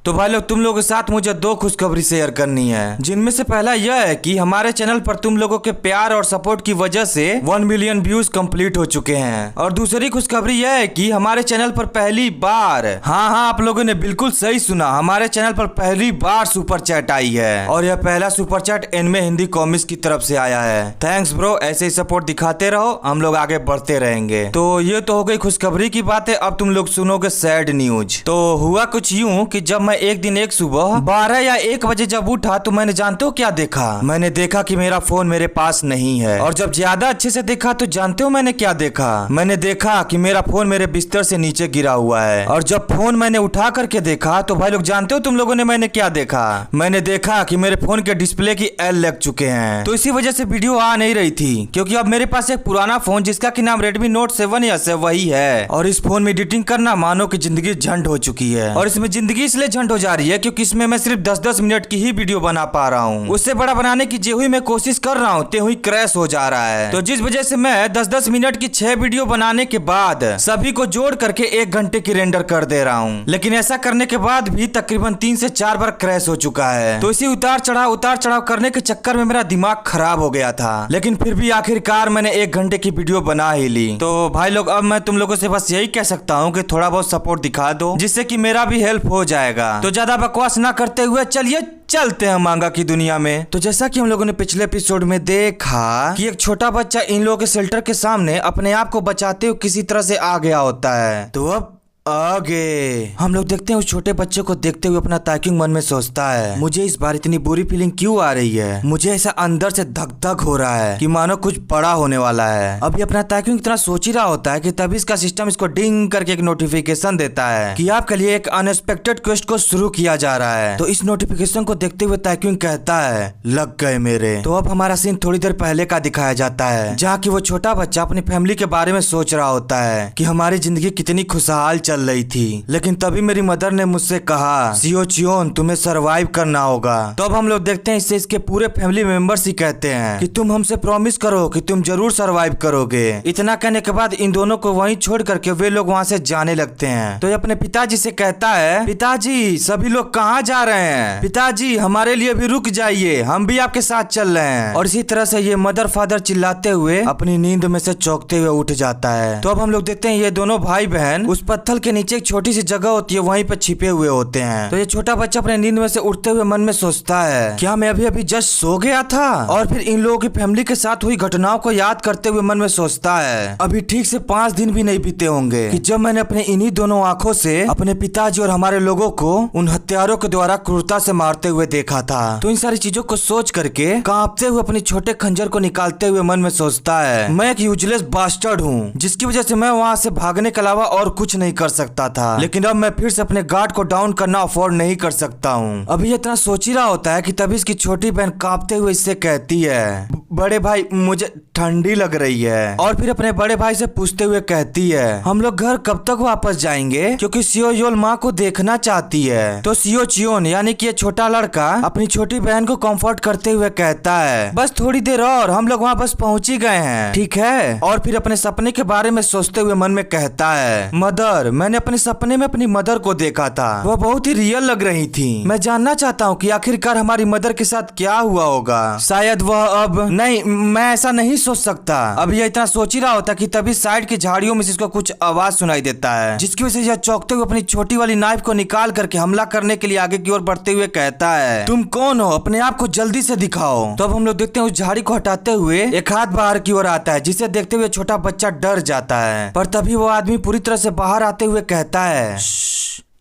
तो भाई लोग तुम लोगों के साथ मुझे दो खुशखबरी शेयर करनी है, जिनमें से पहला यह है कि हमारे चैनल पर तुम लोगों के प्यार और सपोर्ट की वजह से 1 मिलियन व्यूज कंप्लीट हो चुके हैं। और दूसरी खुशखबरी यह है कि हमारे चैनल पर पहली बार, हाँ आप लोगों ने बिल्कुल सही सुना, हमारे चैनल पर पहली बार सुपर चैट आई है। और यह पहला सुपर चैट एनमे हिंदी कॉमिक्स की तरफ से आया है। थैंक्स ब्रो, ऐसे ही सपोर्ट दिखाते रहो, हम लोग आगे बढ़ते रहेंगे। तो ये तो हो गई खुशखबरी की बात है। अब तुम लोग सुनोगे सैड न्यूज। तो हुआ कुछ यूं कि जब मैं एक दिन एक सुबह 12 या 1 बजे जब उठा तो मैंने जानते हो क्या देखा? मैंने देखा कि मेरा फोन मेरे पास नहीं है। और जब ज्यादा अच्छे से देखा तो जानते हो मैंने क्या देखा? मैंने देखा कि मेरा फोन मेरे बिस्तर से नीचे गिरा हुआ है। और जब फोन मैंने उठा करके देखा तो भाई लोग जानते हो तुम लोगों ने मैंने क्या देखा? मैंने देखा कि मेरे फोन के डिस्प्ले की एल लग चुके हैं। तो इसी वजह से वीडियो आ नहीं रही थी, क्योंकि अब मेरे पास एक पुराना फोन जिसका की नाम Redmi Note 7S है वही है। और इस फोन में एडिटिंग करना मानो की जिंदगी झंड हो चुकी है। और इसमें जिंदगी इसलिए झंड हो जा रही है क्योंकि इसमें मैं सिर्फ 10-10 मिनट की ही वीडियो बना पा रहा हूँ। उससे बड़ा बनाने की जो ही मैं कोशिश कर रहा हूँ ते हुई क्रैश हो जा रहा है। तो जिस वजह से मैं 10-10 मिनट की 6 वीडियो बनाने के बाद सभी को जोड़ करके 1 घंटे की रेंडर कर दे रहा हूँ। लेकिन ऐसा करने के बाद भी तकरीबन 3 से 4 बार क्रैश हो चुका है। तो इसी उतार चढ़ाव करने के चक्कर में मेरा दिमाग खराब हो गया था। लेकिन फिर भी आखिरकार मैंने 1 घंटे की वीडियो बना ही ली। तो भाई लोग अब मैं तुम लोगों से बस यही कह सकता हूँ कि थोड़ा बहुत सपोर्ट दिखा दो, जिससे कि मेरा भी हेल्प हो जाएगा। तो ज्यादा बकवास ना करते हुए चलिए चलते हैं मांगा की दुनिया में। तो जैसा कि हम लोगों ने पिछले एपिसोड में देखा कि एक छोटा बच्चा इन लोगों के शेल्टर के सामने अपने आप को बचाते हुए किसी तरह से आ गया होता है। तो अब आगे हम लोग देखते हैं उस छोटे बच्चे को देखते हुए अपना ताकिंग मन में सोचता है, मुझे इस बार इतनी बुरी फीलिंग क्यों आ रही है? मुझे ऐसा अंदर से धक धक हो रहा है कि मानो कुछ बड़ा होने वाला है। अभी अपना ताकिंग इतना सोच ही रहा होता है कि तभी इसका सिस्टम इसको डिंग करके एक नोटिफिकेशन देता है कि आपके लिए एक अनएक्सपेक्टेड क्वेस्ट को शुरू किया जा रहा है। तो इस नोटिफिकेशन को देखते हुए ताकिंग कहता है, लग गए मेरे। तो अब हमारा सीन थोड़ी देर पहले का दिखाया जाता है, जहाँ की वो छोटा बच्चा अपनी फैमिली के बारे में सोच रहा होता है कि हमारी जिंदगी कितनी खुशहाल चल रही थी। लेकिन तभी मेरी मदर ने मुझसे कहा, सियो चियोन तुम्हें सरवाइव करना होगा। तो अब हम लोग देखते हैं इससे इसके पूरे फैमिली मेंबर्स ही कहते हैं कि तुम हमसे प्रॉमिस करो कि तुम जरूर सरवाइव करोगे। इतना कहने के बाद इन दोनों को वहीं छोड़ करके वे लोग वहाँ से जाने लगते हैं। तो ये अपने पिताजी से कहता है, पिताजी सभी लोग कहाँ जा रहे हैं? पिताजी हमारे लिए भी रुक जाइए, हम भी आपके साथ चल रहे हैं। और इसी तरह से ये मदर फादर चिल्लाते हुए अपनी नींद में से चौंकते हुए उठ जाता है। तो अब हम लोग देखते हैं ये दोनों भाई बहन उस पत्थर के नीचे एक छोटी सी जगह होती है वहीं पे छिपे हुए होते हैं। तो ये छोटा बच्चा अपने नींद में से उठते हुए मन में सोचता है, क्या मैं अभी जस्ट सो गया था? और फिर इन लोगों की फैमिली के साथ हुई घटनाओं को याद करते हुए मन में सोचता है, अभी ठीक से 5 दिन भी नहीं बीते होंगे कि जब मैंने अपने इन्हीं दोनों आंखों से अपने पिताजी और हमारे लोगों को उन हत्यारों के द्वारा क्रूरता से मारते हुए देखा था। तो इन सारी चीजों को सोच करके कांपते हुए अपने छोटे खंजर को निकालते हुए मन में सोचता है, मैं एक यूजलेस बास्टर्ड हूँ, जिसकी वजह से मैं वहाँ से भागने के अलावा और कुछ नहीं कर सकता था। लेकिन अब मैं फिर से अपने गार्ड को डाउन करना अफोर्ड नहीं कर सकता हूँ। अभी ये इतना सोच ही रहा होता है कि तभी इसकी छोटी बहन कांपते हुए इससे कहती है, बड़े भाई मुझे ठंडी लग रही है। और फिर अपने बड़े भाई से पूछते हुए कहती है, हम लोग घर कब तक वापस जाएंगे? क्योंकि सियो योल माँ को देखना चाहती है। तो सियो चियोन यानी कि ये छोटा लड़का अपनी छोटी बहन को कंफर्ट करते हुए कहता है, बस थोड़ी देर और, हम लोग वहाँ बस पहुँच ही गए हैं, ठीक है? और फिर अपने सपने के बारे में सोचते हुए मन में कहता है, मदर मैंने अपने सपने में अपनी मदर को देखा था, वह बहुत ही रियल लग रही थी। मैं जानना चाहता हूँ कि आखिरकार हमारी मदर के साथ क्या हुआ होगा। शायद वह अब नहीं, मैं ऐसा नहीं सोच सकता। अब यह इतना सोच ही रहा होता कि तभी साइड की झाड़ियों में से इसको कुछ आवाज सुनाई देता है, जिसकी वजह से यह चौंकते हुए अपनी छोटी वाली नाइफ को निकाल करके हमला करने के लिए आगे की ओर बढ़ते हुए कहता है, तुम कौन हो? अपने आप को जल्दी से दिखाओ। तो अब हम लोग देखते हैं उस झाड़ी को हटाते हुए एक हाथ बाहर की ओर आता है, जिसे देखते हुए छोटा बच्चा डर जाता है। पर तभी वो आदमी पूरी तरह से बाहर आते हुए कहता है,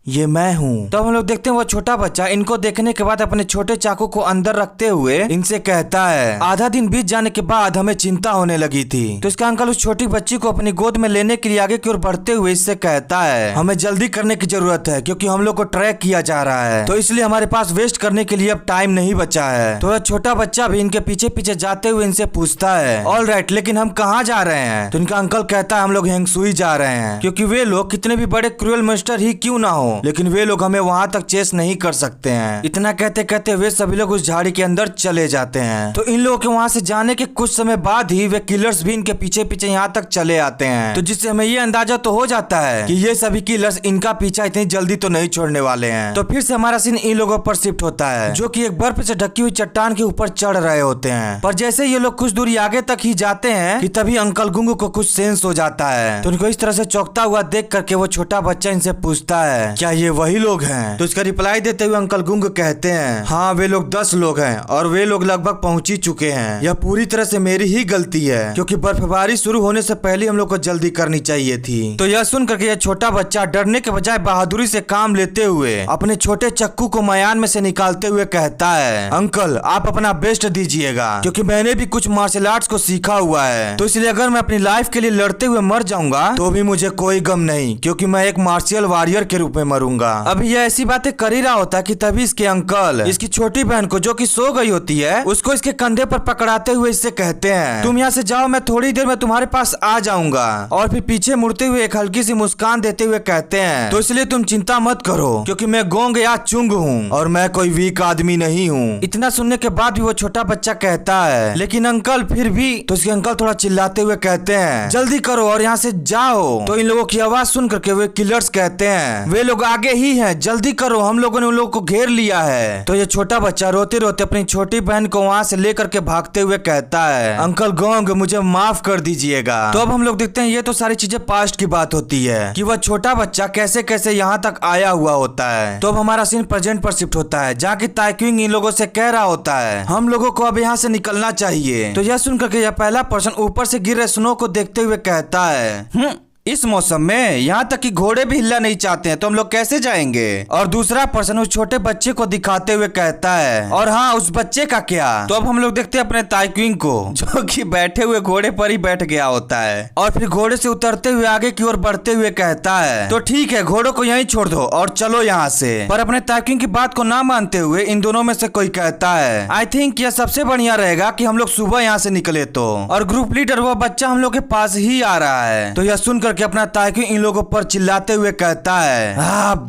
ये मैं हूँ। तो हम लोग देखते हैं वो छोटा बच्चा इनको देखने के बाद अपने छोटे चाकू को अंदर रखते हुए इनसे कहता है, आधा दिन बीत जाने के बाद हमें चिंता होने लगी थी। तो इसका अंकल उस छोटी बच्ची को अपनी गोद में लेने के लिए आगे की ओर बढ़ते हुए इससे कहता है, हमें जल्दी करने की जरूरत है क्योंकि हम लोग को ट्रैक किया जा रहा है, तो इसलिए हमारे पास वेस्ट करने के लिए अब टाइम नहीं बचा है। तो छोटा बच्चा भी इनके पीछे पीछे जाते हुए इनसे पूछता है, ऑल राइट, लेकिन हम कहाँ जा रहे हैं? तो इनका अंकल कहता है, हम लोग हेंगसुई जा रहे हैं, क्योंकि वे लोग कितने भी बड़े क्रूअल मॉन्स्टर ही क्यों ना हो, लेकिन वे लोग हमें वहाँ तक चेस नहीं कर सकते हैं। इतना कहते कहते वे सभी लोग उस झाड़ी के अंदर चले जाते हैं। तो इन लोगों के वहाँ से जाने के कुछ समय बाद ही वे किलर्स भी इनके पीछे पीछे यहाँ तक चले आते हैं। तो जिससे हमें ये अंदाजा तो हो जाता है कि ये सभी किलर्स इनका पीछा इतनी जल्दी तो नहीं छोड़ने वाले हैं। तो फिर से हमारा सीन इन लोगों पर शिफ्ट होता है, जो कि एक बर्फ से ढकी हुई चट्टान के ऊपर चढ़ रहे होते हैं। पर जैसे ये लोग कुछ दूरी आगे तक ही जाते हैं कि तभी अंकल गुंगू को कुछ सेंस हो जाता है। तो उनको इस तरह से चौंकता हुआ देख करके वो छोटा बच्चा इनसे पूछता है, क्या ये वही लोग हैं? तो इसका रिप्लाई देते हुए अंकल गुंगू कहते हैं, हाँ वे लोग 10 लोग हैं और वे लोग लगभग पहुंच ही चुके हैं। यह पूरी तरह से मेरी ही गलती है, क्योंकि बर्फबारी शुरू होने से पहले हम लोग को जल्दी करनी चाहिए थी। तो यह सुन करके यह छोटा बच्चा डरने के बजाय बहादुरी से काम लेते हुए अपने छोटे चक्कू को मयान में से निकालते हुए कहता है, अंकल आप अपना बेस्ट दीजिएगा, क्योंकि मैंने भी कुछ मार्शल आर्ट्स को सीखा हुआ है। तो इसलिए अगर मैं अपनी लाइफ के लिए लड़ते हुए मर जाऊंगा तो भी मुझे कोई गम नहीं, क्योंकि मैं एक मार्शियल वॉरियर के रूप में मरूंगा। अभी यह ऐसी बातें कर ही रहा होता है कि तभी इसके अंकल इसकी छोटी बहन को, जो कि सो गई होती है, उसको इसके कंधे पर पकड़ाते हुए इससे कहते हैं, तुम यहाँ से जाओ, मैं थोड़ी देर में तुम्हारे पास आ जाऊंगा। और फिर पीछे मुड़ते हुए एक हल्की सी मुस्कान देते हुए कहते हैं, तो इसलिए तुम चिंता मत करो, क्योंकि मैं गोंग या चुंग हूँ और मैं कोई वीक आदमी नहीं हूँ। इतना सुनने के बाद भी वो छोटा बच्चा कहता है, लेकिन अंकल फिर भी। तो उसके अंकल थोड़ा चिल्लाते हुए कहते हैं, जल्दी करो और यहाँ से जाओ। तो इन लोगों की आवाज सुन करके वे किलर्स कहते हैं, वे लोग आगे ही हैं, जल्दी करो, हम लोगों ने उन लोगों को घेर लिया है। तो ये छोटा बच्चा रोते रोते अपनी छोटी बहन को वहाँ से लेकर के भागते हुए कहता है, अंकल गोंग मुझे माफ कर दीजिएगा। तो अब हम लोग देखते हैं ये तो सारी चीजें पास्ट की बात होती है कि वह छोटा बच्चा कैसे कैसे यहाँ तक आया हुआ होता है। तो अब हमारा सीन प्रेजेंट पर शिफ्ट होता है, जहाँ की ताइक्विंग इन लोगों से कह रहा होता है, हम लोगों को अब यहाँ से निकलना चाहिए। तो यह सुनकर के यह पहला पर्सन ऊपर से गिर रहे स्नो को देखते हुए कहता है, इस मौसम में यहाँ तक कि घोड़े भी हिलना नहीं चाहते हैं, तो हम लोग कैसे जाएंगे? और दूसरा पर्सन उस छोटे बच्चे को दिखाते हुए कहता है, और हाँ उस बच्चे का क्या? तो अब हम लोग देखते हैं अपने ताइक्विंग को, जो कि बैठे हुए घोड़े पर ही बैठ गया होता है और फिर घोड़े से उतरते हुए आगे की ओर बढ़ते हुए कहता है, तो ठीक है घोड़ों को यहीं छोड़ दो और चलो यहाँ से। पर अपने ताइक्विंग की बात को ना मानते हुए इन दोनों में से कोई कहता है, आई थिंक यह सबसे बढ़िया रहेगा कि हम लोग सुबह यहाँ से निकले तो। और ग्रुप लीडर वो बच्चा हम लोग के पास ही आ रहा है। तो यह सुनकर के अपना ताइक्विंग इन लोगों पर चिल्लाते हुए कहता है,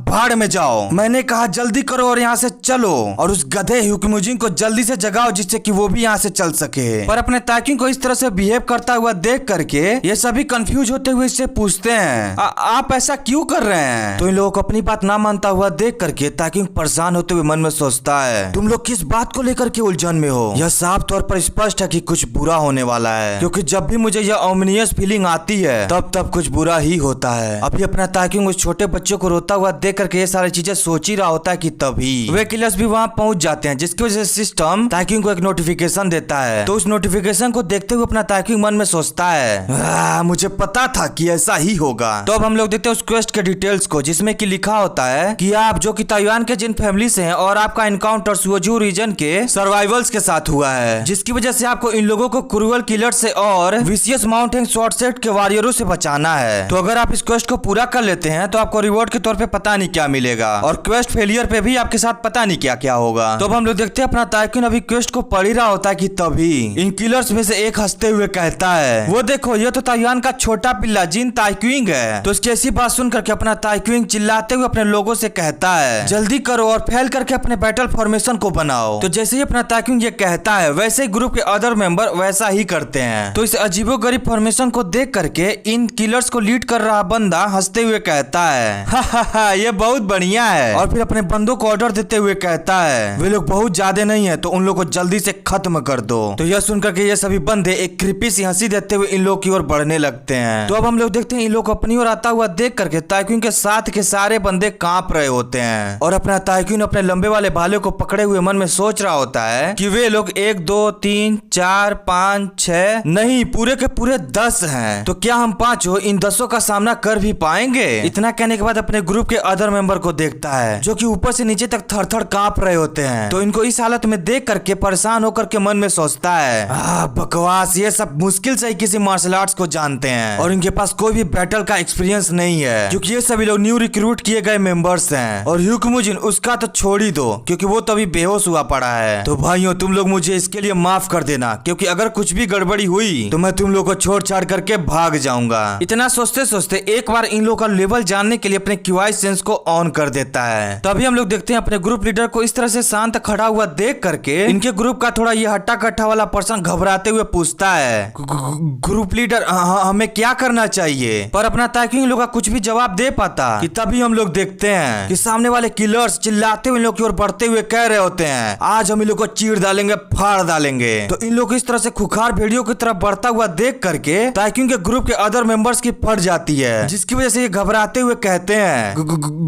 भाड़ में जाओ, मैंने कहा जल्दी करो और यहाँ से चलो, और उस गधे ह्यूकमुजिन को जल्दी से जगाओ जिससे कि वो भी यहाँ से चल सके। पर अपने ताइक्विंग को इस तरह से बिहेव करता हुआ देख करके ये सभी कंफ्यूज होते हुए इससे पूछते हैं, आप ऐसा क्यों कर रहे हैं? तो इन लोगों को अपनी बात ना मानता हुआ देख करके ताइक्विंग परेशान होते हुए मन में सोचता है, तुम लोग किस बात को लेकर के उलझन में हो? यह साफ तौर पर स्पष्ट है कि कुछ बुरा होने वाला है, क्योंकि जब भी मुझे यह ओमिनियस फीलिंग आती है तब कुछ बुरा ही होता है। अभी अपना ताइक्विंग उस छोटे बच्चे को रोता हुआ देख करके ये सारी चीजें सोच ही रहा होता है कि तभी वे किलर्स भी वहां पहुंच जाते हैं, जिसकी वजह से सिस्टम ताइक्विंग को एक नोटिफिकेशन देता है। तो उस नोटिफिकेशन को देखते हुए अपना ताइक्विंग मन में सोचता है, मुझे पता था कि ऐसा ही होगा। तो अब हम लोग देखते हैं उस क्वेस्ट के डिटेल्स को, जिसमें कि लिखा होता है कि आप जो कि ताइवान के जिन फैमिली से हैं और आपका इनकाउंटर सुओजू रीजन के सर्वाइवल्स के साथ हुआ है, जिसकी वजह से आपको इन लोगों को क्रूअल किलर से और विशियस माउंटेन शॉर्ट सेट के वॉरियरों से बचाना है। तो अगर आप इस क्वेस्ट को पूरा कर लेते हैं तो आपको रिवॉर्ड के तौर पे पता नहीं क्या मिलेगा, और क्वेस्ट फेलियर पे भी आपके साथ पता नहीं क्या क्या होगा। तो अब हम लोग देखते हैं अपना ताइक्विंग अभी क्वेस्ट को पढ़ ही रहा होता है कि तभी इन किलर्स में से एक हंसते हुए कहता है, वो देखो ये तो ताइवान का छोटा पिल्ला जिन ताइक्विंग है। तो उसकी ऐसी बात सुन करके अपना ताइक्विंग चिल्लाते हुए अपने लोगों से कहता है, जल्दी करो और फैल करके अपने बैटल फॉर्मेशन को बनाओ। तो जैसे ही अपना ताइक्विंग ये कहता है, वैसे ही ग्रुप के अदर मेंबर वैसा ही करते हैं। तो इस अजीबोगरीब फॉर्मेशन को देख करके इन किलर्स को लीड कर रहा बंदा हंसते हुए कहता है, हा ये बहुत बढ़िया है। और फिर अपने बंदों को ऑर्डर देते हुए कहता है, वे लोग बहुत ज्यादा नहीं है तो उन लोग को जल्दी से खत्म कर दो। तो यह सुनकर के ये सभी बंदे एक क्रीपी सी हंसी देते हुए इन लोग की ओर बढ़ने लगते हैं। तो अब हम लोग देखते हैं इन लोग अपनी ओर आता हुआ देख करके ताइक्विंग के साथ के सारे बंदे कांप रहे होते हैं, और अपना ताइक्विंग अपने लंबे वाले भाले को पकड़े हुए मन में सोच रहा होता है कि वे लोग 1 2 3 4 5 6 नहीं पूरे के पूरे 10 हैं। तो क्या हम पांचों इन 10 का सामना कर भी पाएंगे? इतना कहने के बाद अपने ग्रुप के अदर मेंबर को देखता है, जो कि ऊपर से नीचे तक थर-थर कांप रहे होते हैं। तो इनको इस हालत में देख करके परेशान होकर के मन में सोचता है, बकवास, ये सब मुश्किल से ही किसी मार्शल आर्ट्स को जानते हैं और इनके पास कोई भी बैटल का एक्सपीरियंस नहीं है, क्योंकि ये सभी लोग न्यू रिक्रूट किए गए मेंबर्स हैं। और ह्यूकमुजिन उसका तो छोड़ ही दो, क्योंकि वो तो अभी बेहोश हुआ पड़ा है। तो भाइयों तुम लोग मुझे इसके लिए माफ कर देना, क्योंकि अगर कुछ भी गड़बड़ी हुई तो मैं तुम लोग को छोड़ छाड़ करके भाग जाऊंगा। इतना इतना सोचते सोचते एक बार इन लोगों का लेवल जानने के लिए अपने QI सेंस को ऑन कर देता है। तभी हम लोग देखते हैं अपने ग्रुप लीडर को इस तरह से शांत खड़ा हुआ देख करके इनके ग्रुप का थोड़ा ये हट्टा कट्टा वाला पर्सन घबराते हुए पूछता है, ग्रुप लीडर हमें क्या करना चाहिए? पर अपना ताकि इन लोग का कुछ भी जवाब दे पाता कि तभी हम लोग देखते हैं कि सामने वाले किलर्स चिल्लाते हुए इन लोग की ओर बढ़ते हुए कह रहे होते हैं, आज हम इन लोग को चीर डालेंगे, फाड़ डालेंगे। तो इन लोग इस तरह से खुखार भेड़ियों की तरफ बढ़ता हुआ देख करके ताइक्यून के ग्रुप के अदर मेंबर्स की फट जाती है, जिसकी वजह से ये घबराते हुए कहते हैं,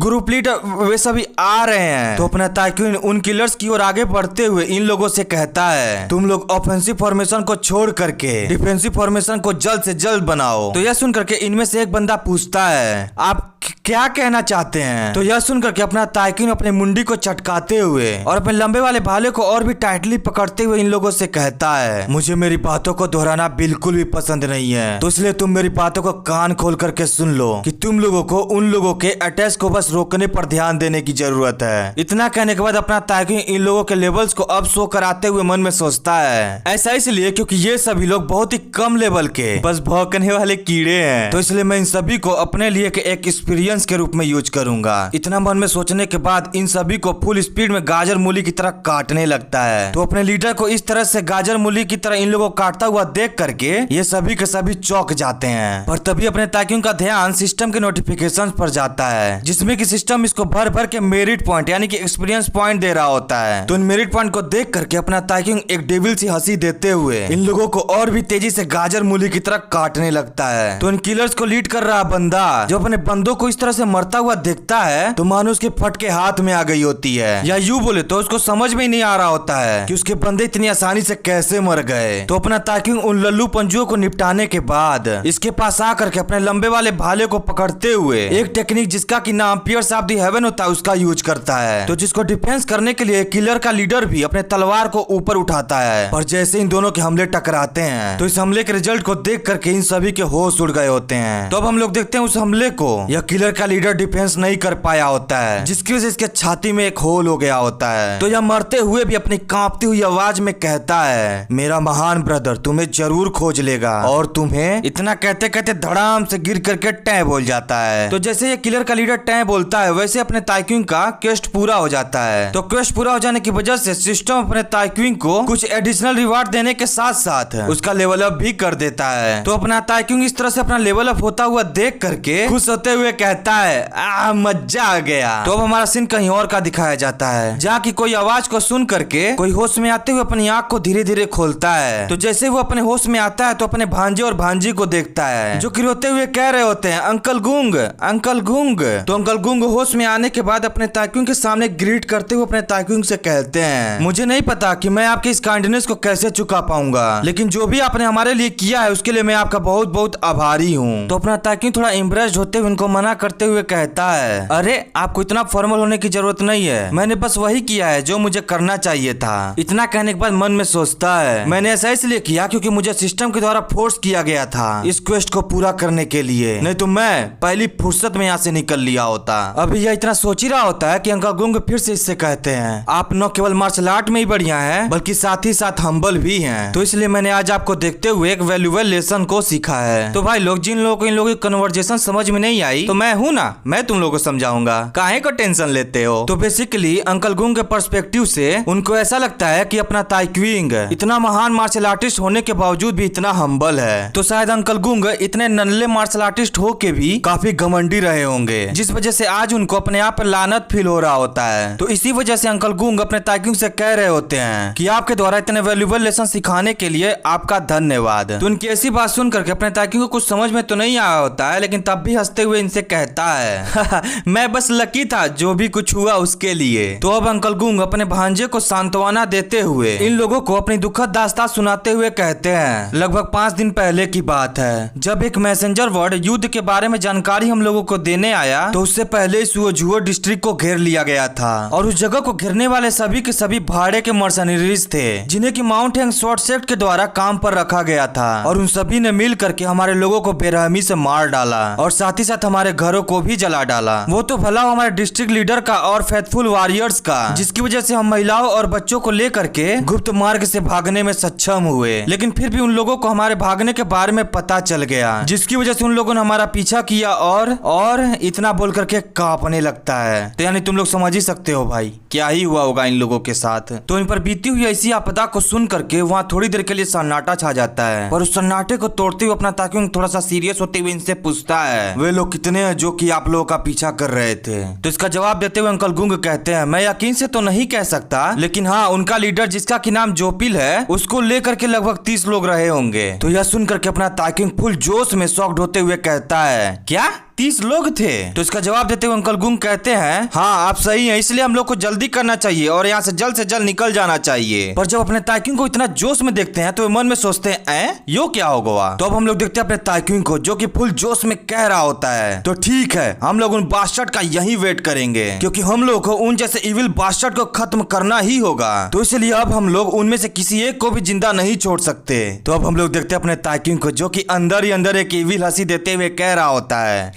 ग्रुप लीडर वे सभी आ रहे हैं। तो अपना ताइक्यून उन किलर्स की ओर आगे बढ़ते हुए इन लोगों से कहता है, तुम लोग ऑफेंसिव फॉर्मेशन को छोड़ करके डिफेंसिव फॉर्मेशन को जल्द से जल्द बनाओ। तो यह सुन करके इनमें से एक बंदा पूछता है, आप क्या कहना चाहते हैं? तो यह सुन करके अपना ताइक्यून अपने मुंडी को चटकाते हुए और अपने लंबे वाले भाले को और भी टाइटली पकड़ते हुए इन लोगों से कहता है, मुझे मेरी बातों को दोहराना बिल्कुल भी पसंद नहीं है, तो इसलिए तुम मेरी बातों को कान खोल करके सुन लो कि तुम लोगों को उन लोगों के अटैक को बस रोकने पर ध्यान देने की जरूरत है। इतना कहने के बाद अपना ताइक्यून इन लोगों के लेवल्स को अब शो कराते हुए मन में सोचता है, ऐसा इसलिए क्योंकि ये सभी लोग बहुत ही कम लेवल के बस भौंकने वाले कीड़े हैं, तो इसलिए मैं इन सभी को अपने लिए एक एक्सपीरियंस के रूप में यूज करूंगा। इतना मन में सोचने के बाद इन सभी को फुल स्पीड में गाजर मूली की तरह काटने लगता है। तो अपने लीडर को इस तरह से गाजर मूली की तरह इन लोगों को काटता हुआ देख करके ये सभी के सभी चौंक जाते हैं। पर तभी अपने ताइक्यून का ध्यान सिस्टम के नोटिफिकेशन पर जाता है, जिसमें कि सिस्टम इसको भर भर के मेरिट पॉइंट यानी कि एक्सपीरियंस पॉइंट दे रहा होता है। तो इन मेरिट पॉइंट को देख करके अपना ताइक्यून एक डेविल सी हंसी देते हुए इन लोगों को और भी तेजी से गाजर मूली की तरह काटने लगता है। तो इन किलर्स को लीड कर रहा बंदा जो अपने बंदों को इस तरह से मरता हुआ देखता है तो मानो उसके फट के हाथ में आ गई होती है, या यूं बोले तो उसको समझ में ही नहीं आ रहा होता है कि उसके बंदे इतनी आसानी से कैसे मर गए। तो अपना ताइक्यून उन लल्लू पंजुओं को निपटाने के बाद इसके पास आकर के अपने लंबे वाले भाले को पकड़ते हुए एक टेक्निक जिसका कि नाम पियर्स ऑफ द हेवन होता है उसका यूज करता है। तो जिसको डिफेंस करने के लिए किलर का लीडर भी अपने तलवार को ऊपर उठाता है, पर जैसे इन दोनों के हमले टकराते हैं तो इस हमले के रिजल्ट को देख करके इन सभी के होश उड़ गए होते हैं। तो अब हम लोग देखते हैं उस हमले को यह किलर का लीडर डिफेंस नहीं कर पाया होता है, जिसकी वजह से इसके छाती में एक होल हो गया होता है। तो यह मरते हुए भी अपनी कांपती हुई आवाज में कहता है, मेरा महान ब्रदर तुम्हें जरूर खोज लेगा, और तुम्हें इतना कहते कहते धड़ाम से गिर करके टै बोल जाता है। तो जैसे ये किलर का लीडर टै बोलता है वैसे अपने ताइक्यून का क्वेस्ट पूरा हो जाता है। तो क्वेस्ट पूरा हो जाने की वजह से सिस्टम अपने ताइक्यून को कुछ एडिशनल रिवार्ड देने के साथ साथ उसका लेवल अप भी कर देता है। तो अपना ताइक्यून इस तरह से अपना लेवल अप होता हुआ देख करके खुश होते हुए कहता है, मजा आ गया। तो अब हमारा सीन कहीं और का दिखाया जाता है, जहाँ की कोई आवाज को सुन करके कोई होश में आते हुए अपनी आंख को धीरे धीरे खोलता है। तो जैसे वो अपने होश में आता है तो अपने भांजे और भांजी को देखता है जो कि रोते हुए कह रहे होते हैं, अंकल गूंग, अंकल गूंग। तो अंकल गूंग होश में आने के बाद अपने ताइक्यून के सामने ग्रीट करते हुए अपने ताइक्यून से कहते हैं, मुझे नहीं पता कि मैं आपके इस काइंडनेस को कैसे चुका पाऊंगा, लेकिन जो भी आपने हमारे लिए किया है उसके लिए मैं आपका बहुत बहुत आभारी हूँ। तो अपना ताइक्यून थोड़ा इम्प्रेस्ड होते हुए उनको मना करते हुए कहता है, अरे आपको इतना फॉर्मल होने की जरूरत नहीं है, मैंने बस वही किया है जो मुझे करना चाहिए था। इतना कहने के बाद मन में सोचता है, मैंने ऐसा इसलिए किया क्योंकि मुझे सिस्टम के द्वारा फोर्स किया गया था इस क्वेस्ट को पूरा करने के लिए, नहीं तो मैं पहली फुर्सत में यहाँ से निकल लिया होता। अभी यह इतना सोच ही रहा होता है कि अंकल गुंग फिर से इससे कहते हैं, आप न केवल मार्शल आर्ट में ही बढ़िया हैं बल्कि साथ ही साथ हम्बल भी हैं, तो इसलिए मैंने आज आपको देखते हुए एक वैल्यूएबल लेसन को सीखा है। तो भाई लोग, जिन लोगों को इन लोगों की कन्वर्जेशन समझ में नहीं आई तो मैं हूँ ना, मैं तुम लोगों को समझाऊंगा, काहे को टेंशन लेते हो। तो बेसिकली अंकल गुंग के पर्सपेक्टिव से उनको ऐसा लगता है कि अपना ताइक्विंग इतना महान मार्शल आर्टिस्ट होने के बावजूद भी इतना हम्बल है, तो शायद अंकल गुंग इतने नन्हे मार्शल आर्टिस्ट हो के भी काफी घमंडी रहे होंगे, जिस वजह से आज उनको अपने आप पर लानत फील हो रहा होता है। तो इसी वजह से अंकल गुंग अपने ताइक्विंग से कह रहे होते हैं कि आपके द्वारा इतने वैल्यूएबल लेसन सिखाने के लिए आपका धन्यवाद। तो उनकी ऐसी बात सुन करके अपने ताइक्विंग को कुछ समझ में तो नहीं आया होता है, लेकिन तब भी हंसते हुए इनसे कहता है मैं बस लकी था जो भी कुछ हुआ उसके लिए। तो अब अंकल गुंग अपने भांजे को सांत्वना देते हुए इन लोगों को अपनी दुखद दास्तान सुनाते हुए कहते हैं, लगभग 5 दिन पहले की बात है जब एक मैसेंजर वर्ड युद्ध के बारे में जानकारी हम लोगों को देने आया, तो उससे पहले सुओजुओ डिस्ट्रिक्ट को घेर लिया गया था और उस जगह को घेरने वाले सभी के सभी भाड़े के मर्सनरीज थे, जिन्हें की माउंट हैंग शॉर्ट सेट के द्वारा काम पर रखा गया था, और उन सभी ने मिल करके हमारे लोगों को बेरहमी से मार डाला और साथ ही साथ हमारे घरों को भी जला डाला। वो तो भला हमारे डिस्ट्रिक्ट लीडर का और फेथफुल वॉरियर्स का, जिसकी वजह से हम महिलाओं और बच्चों को लेकर के गुप्त मार्ग से भागने में सक्षम हुए, लेकिन फिर भी उन लोगों को हमारे भागने के बारे में पता चल गया, जिसकी वजह से उन लोगों ने हमारा पीछा किया और इतना बोल करके कांपने लगता है। तो यानी तुम लोग समझ ही सकते हो भाई क्या ही हुआ होगा इन लोगों के साथ। तो इन पर बीती हुई ऐसी आपदा को सुन करके वहाँ थोड़ी देर के लिए सन्नाटा छा जाता है, पर उस सन्नाटे को तोड़ते हुए अपना ताकि थोड़ा सा सीरियस होते हुए इनसे पूछता है, वे लोग कितने हैं जो कि आप लोगों का पीछा कर रहे थे। तो इसका जवाब देते हुए अंकल गुंग कहते हैं, मैं यकीन से तो नहीं कह सकता, लेकिन हाँ उनका लीडर जिसका की नाम जोपिल है उसको लेकर के लगभग 30 लोग रहे होंगे। तो यह सुन करके अपना ताकिंग फुल जोश में शॉक्ड होते हुए कहता है, क्या 30 लोग थे? तो इसका जवाब देते हुए अंकल गुंग कहते हैं, हाँ आप सही हैं, इसलिए हम लोग को जल्दी करना चाहिए और यहाँ से जल्द निकल जाना चाहिए। पर जब अपने ताइक्विंग को इतना जोश में देखते हैं तो मन में सोचते हैं यो क्या होगा। तो अब हम लोग देखते हैं अपने ताइक्विंग को जो कि फुल जोश में कह रहा होता है, तो ठीक है हम लोग उन बास्टर्ड का यही वेट करेंगे, क्योंकि हम लोग को उन जैसे इविल बास्टर्ड को खत्म करना ही होगा। तो इसलिए अब हम लोग उनमें से किसी एक को भी जिंदा नहीं छोड़ सकते। तो अब हम लोग देखते हैं अपने ताइक्विंग को जो कि अंदर ही अंदर एक इविल हंसी देते हुए कह रहा होता है,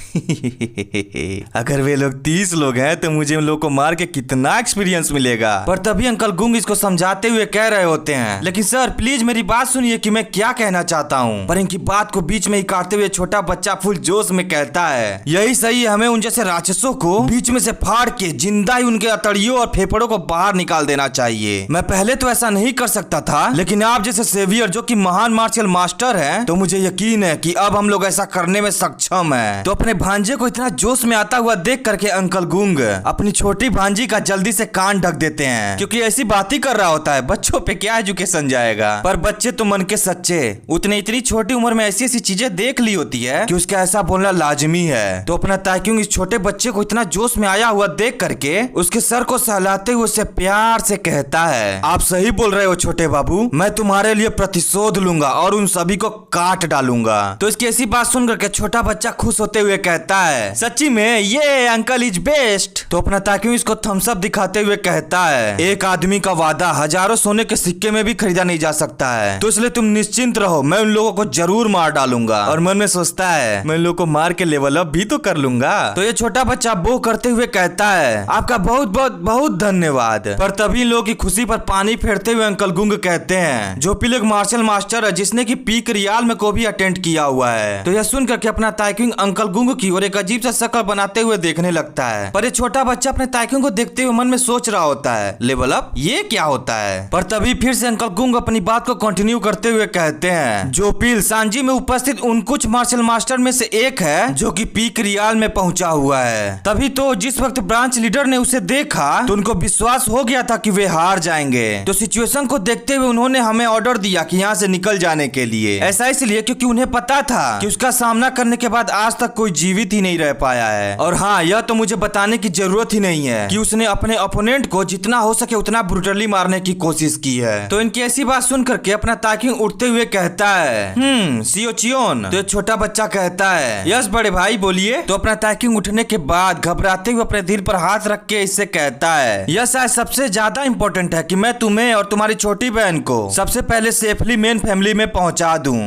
अगर वे लोग 30 लोग हैं तो मुझे उन लोगों को मार के कितना एक्सपीरियंस मिलेगा। पर तभी अंकल गुंग इसको समझाते हुए कह रहे होते हैं, लेकिन सर प्लीज मेरी बात सुनिए कि मैं क्या कहना चाहता हूँ। पर इनकी बात को बीच में ही काटते हुए छोटा बच्चा फुल जोश में कहता है, यही सही है, हमें उन जैसे राक्षसों को बीच में से फाड़ के जिंदा ही उनके अतड़ियों और फेफड़ों को बाहर निकाल देना चाहिए। मैं पहले तो ऐसा नहीं कर सकता था, लेकिन आप जैसे सेवियर जो कि महान मार्शल मास्टर हैं, तो मुझे यकीन है कि अब हम लोग ऐसा करने में सक्षम हैं। तो अपने भांजे को इतना जोश में आता हुआ देख करके अंकल गुंग अपनी छोटी भांजी का जल्दी से कान ढक देते हैं, क्योंकि ऐसी बात ही कर रहा होता है, बच्चों पे क्या एजुकेशन जाएगा। पर बच्चे तो मन के सच्चे, उसने इतनी छोटी उम्र में ऐसी ऐसी चीजें देख ली होती है कि उसका ऐसा बोलना लाजमी है। तो अपना ताइक्विंग इस छोटे बच्चे को इतना जोश में आया हुआ देख करके उसके सर को सहलाते हुए उससे प्यार से कहता है, आप सही बोल रहे हो छोटे बाबू, मैं तुम्हारे लिए प्रतिशोध लूंगा और उन सभी को काट डालूंगा। तो इसकी ऐसी बात सुन करके छोटा बच्चा खुश होते हुए कहता है, सच्ची में ये अंकल इज बेस्ट। तो अपना ताकि इसको थम्स अप दिखाते हुए कहता है, एक आदमी का वादा हजारों सोने के सिक्के में भी खरीदा नहीं जा सकता है, तो इसलिए तुम निश्चिंत रहो, मैं उन लोगों को जरूर मार डालूंगा। और मन में सोचता है, मैं उन लोगों को मार के लेवल अप भी तो कर लूंगा। तो ये छोटा बच्चा बो करते हुए कहता है, आपका बहुत बहुत बहुत धन्यवाद। पर तभी लोगों की खुशी पर पानी फेरते हुए अंकल गुंग कहते हैं, जो पिलक मार्शल मास्टर है जिसने की पीक रियाल में को भी अटेंड किया हुआ है। तो यह सुन करके अपना ताइक्विंग अंकल गुंग की और एक अजीब सा शक्ल बनाते हुए देखने लगता है। पर ये छोटा बच्चा अपने ताइक्विंग को देखते हुए मन में सोच रहा होता है, लेवल अप ये क्या होता है। पर तभी फिर से अंकल गुंग अपनी बात को कंटिन्यू करते हुए कहते हैं, जो पील सांजी में उपस्थित उन कुछ मार्शल मास्टर में से एक है जो कि पीक रियाल में पहुंचा हुआ है। तभी तो जिस वक्त ब्रांच लीडर ने उसे देखा तो उनको विश्वास हो गया था कि वे हार जाएंगे। तो सिचुएशन को देखते हुए उन्होंने हमें ऑर्डर दिया कि यहाँ से निकल जाने के लिए। ऐसा इसलिए क्योंकि उन्हें पता था कि उसका सामना करने के बाद आज तक कोई जीवित ही नहीं रह पाया है। और हाँ, यह तो मुझे बताने की जरूरत ही नहीं है कि उसने अपने ओपोनेंट को जितना हो सके उतना ब्रूटली मारने की कोशिश की है। तो इनकी ऐसी बात सुन करके अपना ताकिंग उठते हुए कहता है, सियो चियोन। तो छोटा बच्चा कहता है, यस बड़े भाई बोलिए। तो अपना ताकिंग उठने के बाद घबराते हुए अपने दिल पर हाथ रख के इससे कहता है, यह शायद सबसे ज्यादा इम्पोर्टेंट है कि मैं तुम्हें और तुम्हारी छोटी बहन को सबसे पहले सेफली मेन फैमिली में पहुंचा दूं।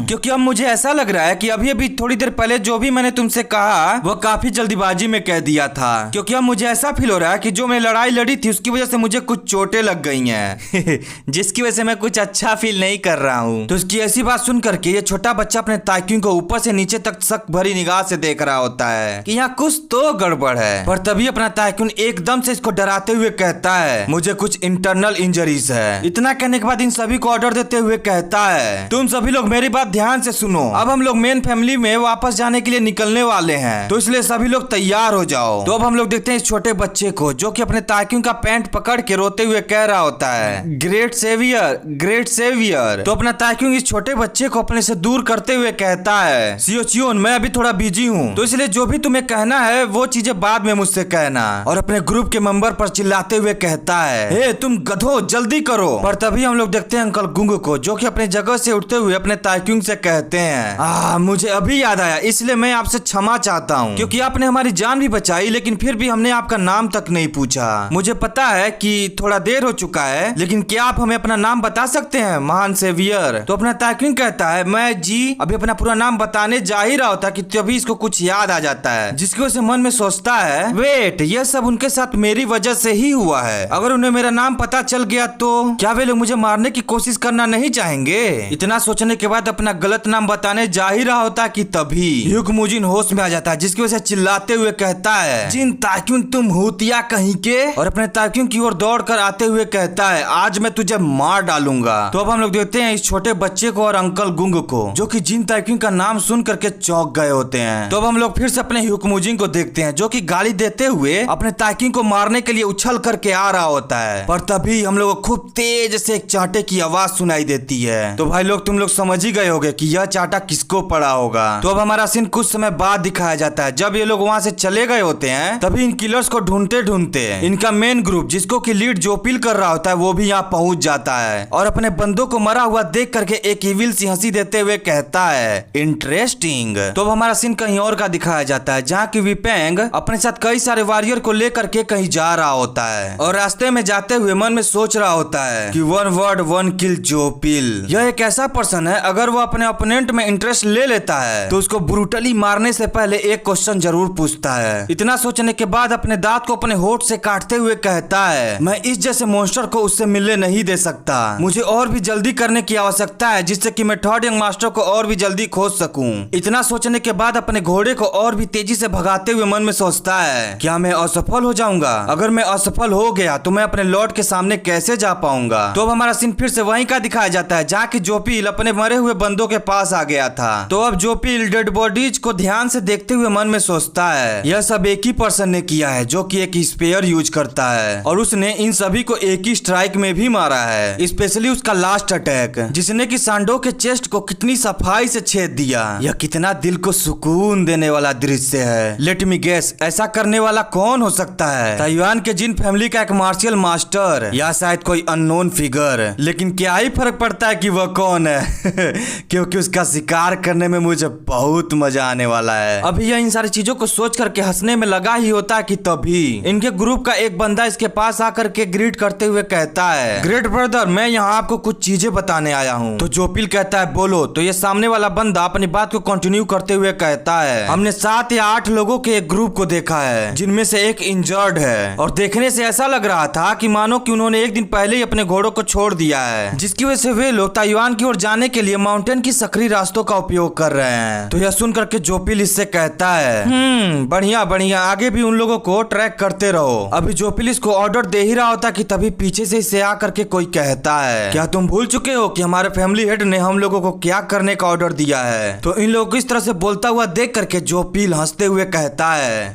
क्योंकि अब मुझे ऐसा लग रहा है कि अभी अभी थोड़ी देर पहले जो भी मैंने तुमसे कहा वो काफी जल्दीबाजी में कह दिया था। क्योंकि अब मुझे ऐसा फील हो रहा है कि जो मैं लड़ाई लड़ी थी उसकी वजह से मुझे कुछ चोटें लग गई हैं जिसकी वजह से मैं कुछ अच्छा फील नहीं कर रहा हूँ। तो उसकी ऐसी बात सुन करके ये छोटा बच्चा अपने ताकिंग को ऊपर से नीचे तक शक भरी निगाह से देख रहा होता है कि यहाँ कुछ तो गड़बड़ है। पर तभी अपना ताकिंग एकदम से इसको डराते हुए कहता है, मुझे कुछ इंटरनल इंजरीज है। इतना कहने के बाद इन सभी को ऑर्डर देते हुए कहता है, तुम सभी लोग मेरी बात ध्यान से सुनो, अब हम लोग मेन फैमिली में वापस जाने के लिए निकलने वाले हैं, तो इसलिए सभी लोग तैयार हो जाओ। तो अब हम लोग देखते हैं इस छोटे बच्चे को जो कि अपने ताकियों का पैंट पकड़ के रोते हुए कह रहा होता है, ग्रेट सेवियर, ग्रेट सेवियर। तो अपना ताकियों इस छोटे बच्चे को अपने से दूर करते हुए कहता है, सियो चियोन मैं अभी थोड़ा बिजी हूँ, तो इसलिए जो भी तुम्हें कहना है वो चीजें बाद में मुझसे कहना। और अपने ग्रुप के मेंबर पर चिल्लाते हुए कहता है, हे तुम गधो जल्दी करो। पर तभी हम लोग देखते हैं अंकल गुंग को जो कि अपने जगह से उठते हुए अपने ताकियों से कहते हैं। मुझे अभी याद आया, इसलिए मैं आपसे क्षमा चाहता हूँ, क्योंकि आपने हमारी जान भी बचाई, लेकिन फिर भी हमने आपका नाम तक नहीं पूछा। मुझे पता है कि थोड़ा देर हो चुका है, लेकिन क्या आप हमें अपना नाम बता सकते हैं महान सेवियर? तो अपना ताकिन कहता है, मैं जी अभी अपना पूरा नाम बताने जा ही रहा होता कि तभी इसको कुछ याद आ जाता है, जिसकी वजह से मन में सोचता है, वेट, यह सब उनके साथ मेरी वजह से ही हुआ है। अगर उन्हें मेरा नाम पता चल गया तो क्या वे लोग मुझे मारने की कोशिश करना नहीं चाहेंगे? इतना सोचने के बाद अपना गलत नाम बताने जा ही रहा होता कि तभी युगमुजिन होश में आ जाता है, जिसकी वजह से चिल्लाते हुए कहता है, जिन ताक्युन तुम हूतिया कहीं के, और अपने ताक्युन की ओर दौड़कर आते हुए कहता है, आज मैं तुझे मार डालूंगा। तो अब हम लोग देखते हैं इस छोटे बच्चे को और अंकल गुंग को, जो कि जिन ताक्युन का नाम सुन करके चौंक गए होते हैं। तो अब हम लोग फिर से अपने युगमुजिन को देखते हैं, जो कि गाली देते हुए अपने ताक्युन को मारने के लिए उछल करके आ रहा होता है, पर तभी हम लोग को खूब तेज से एक चांटे की आवाज सुनाई देती है। तो भाई लोग तुम लोग समझ ही गए होगे कि यह चांटा किसको पड़ा होगा। तो अब हमारा सीन कुछ समय बाद दिखाया जाता है, जब ये लोग वहाँ से चले गए होते हैं, तभी इन किलर्स को ढूंढते ढूंढते इनका मेन ग्रुप, जिसको कि लीड जोपिल कर रहा होता है, वो भी यहाँ पहुंच जाता है और अपने बंदों को मरा हुआ देख करके एक इविल सी हंसी देते हुए कहता है, इंटरेस्टिंग। तो अब हमारा सीन कहीं और का दिखाया जाता है, जहाँ की विपेंग अपने साथ कई सारे वॉरियर को लेकर के कहीं जा रहा होता है और रास्ते में जाते हुए मन में सोच रहा होता है कि 1 वर्ड 1 किल जोपिल। यह एक ऐसा पर्सन है, अगर वो अपने ओपोनेंट में इंटरेस्ट ले लेता है तो उसको ब्रूटली मारने से पहले एक क्वेश्चन जरूर पूछता है। इतना सोचने के बाद अपने दांत को अपने होठ से काटते हुए कहता है, मैं इस जैसे मॉन्स्टर को उससे मिलने नहीं दे सकता, मुझे और भी जल्दी करने की आवश्यकता है, जिससे कि मैं थर्ड यंग मास्टर को और भी जल्दी खोज सकूं। इतना सोचने के बाद अपने घोड़े को और भी तेजी से भगाते हुए मन में सोचता है, क्या मैं असफल हो जाऊंगा? अगर मैं असफल हो गया तो मैं अपने लॉर्ड के सामने कैसे जा पाऊंगा? तो अब हमारा सीन फिर से वहीं का दिखाया जाता है, जहाँ की जोपिल अपने मरे हुए बंदों के पास आ गया था। तो अब जोपिल डेड बॉडीज को ध्यान से देखते हुए मन में सोचता है, यह सब एक ही पर्सन ने किया है, जो कि एक स्पेयर यूज करता है और उसने इन सभी को एक ही स्ट्राइक में भी मारा है, स्पेशली उसका लास्ट अटैक, जिसने कि सांडो के चेस्ट को कितनी सफाई से छेद दिया। यह कितना दिल को सुकून देने वाला दृश्य है। लेट मी गेस, ऐसा करने वाला कौन हो सकता है? ताइवान के जिन फैमिली का एक मार्शल मास्टर या शायद कोई अननोन फिगर। लेकिन क्या ही फर्क पड़ता है कि वह कौन है क्योंकि उसका शिकार करने में मुझे बहुत मजा आने वाला है। अभी यह इन सारी चीजों को सोच करके हंसने में लगा ही होता है कि तभी इनके ग्रुप का एक बंदा इसके पास आकर के ग्रीट करते हुए कहता है, ग्रेट ब्रदर, मैं यहाँ आपको कुछ चीजें बताने आया हूँ। तो जोपिल कहता है, बोलो। तो ये सामने वाला बंदा अपनी बात को कंटिन्यू करते हुए कहता है, हमने 7 या 8 लोगों के एक ग्रुप को देखा है, जिनमें से एक इंजर्ड है और देखने से ऐसा लग रहा था कि मानो कि उन्होंने एक दिन पहले ही अपने घोड़ों को छोड़ दिया है, जिसकी वजह से वे लोग ताइवान की ओर जाने के लिए माउंटेन की सकरी रास्तों का उपयोग कर रहे हैं। तो यह सुन करके जोपिल इससे कहता है, बढ़िया बढ़िया, आगे भी उन लोगों को ट्रैक करते रहो। अभी जोपिल इसको ऑर्डर दे ही रहा होता कि तभी पीछे से इसे आकर के कोई कहता है, क्या तुम भूल चुके हो कि हमारे फैमिली हेड ने हम लोगों को क्या करने का ऑर्डर दिया है? तो इन लोगों को इस तरह से बोलता हुआ देख करके जोपिल हंसते हुए कहता है,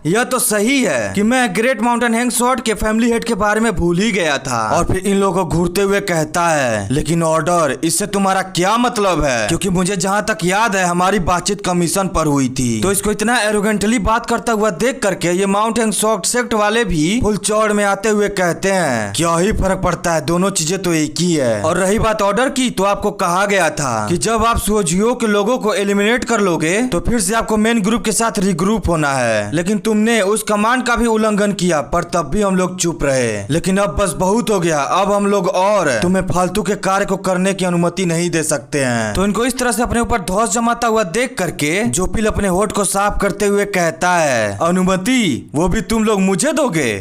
यह तो सही है कि मैं ग्रेट माउंटेन हैंग स्वॉर्ड के फैमिली हेड के बारे में भूल ही गया था। और फिर इन लोगों को घूरते हुए कहता है, लेकिन ऑर्डर, इससे तुम्हारा क्या मतलब है? क्योंकि मुझे जहाँ तक याद है हमारी बातचीत कमीशन पर हुई थी। तो इसको इतना एरोगेंटली बात करता हुआ देख करके ये माउंट हैंग स्वॉर्ड सेक्ट वाले भी फुल चौड़ में आते हुए कहते हैं, क्या ही फर्क पड़ता है, दोनों चीजें तो एक ही है। और रही बात ऑर्डर की, तो आपको कहा गया था कि जब आप सुओजियो के लोगों को एलिमिनेट कर लोगे तो फिर से आपको मेन ग्रुप के साथ रिग्रुप होना है, लेकिन तुमने उस कमांड का भी उल्लंघन किया, पर तब भी हम लोग चुप रहे। लेकिन अब बस बहुत हो गया, अब हम लोग और तुम्हें फालतू के कार्य को करने की अनुमति नहीं दे सकते हैं। तो इनको इस तरह से अपने ऊपर धौंस जमाता हुआ देख करके जोपिल अपने होठ को साफ करते हुए कहता है, अनुमति वो भी तुम लोग मुझे दोगे?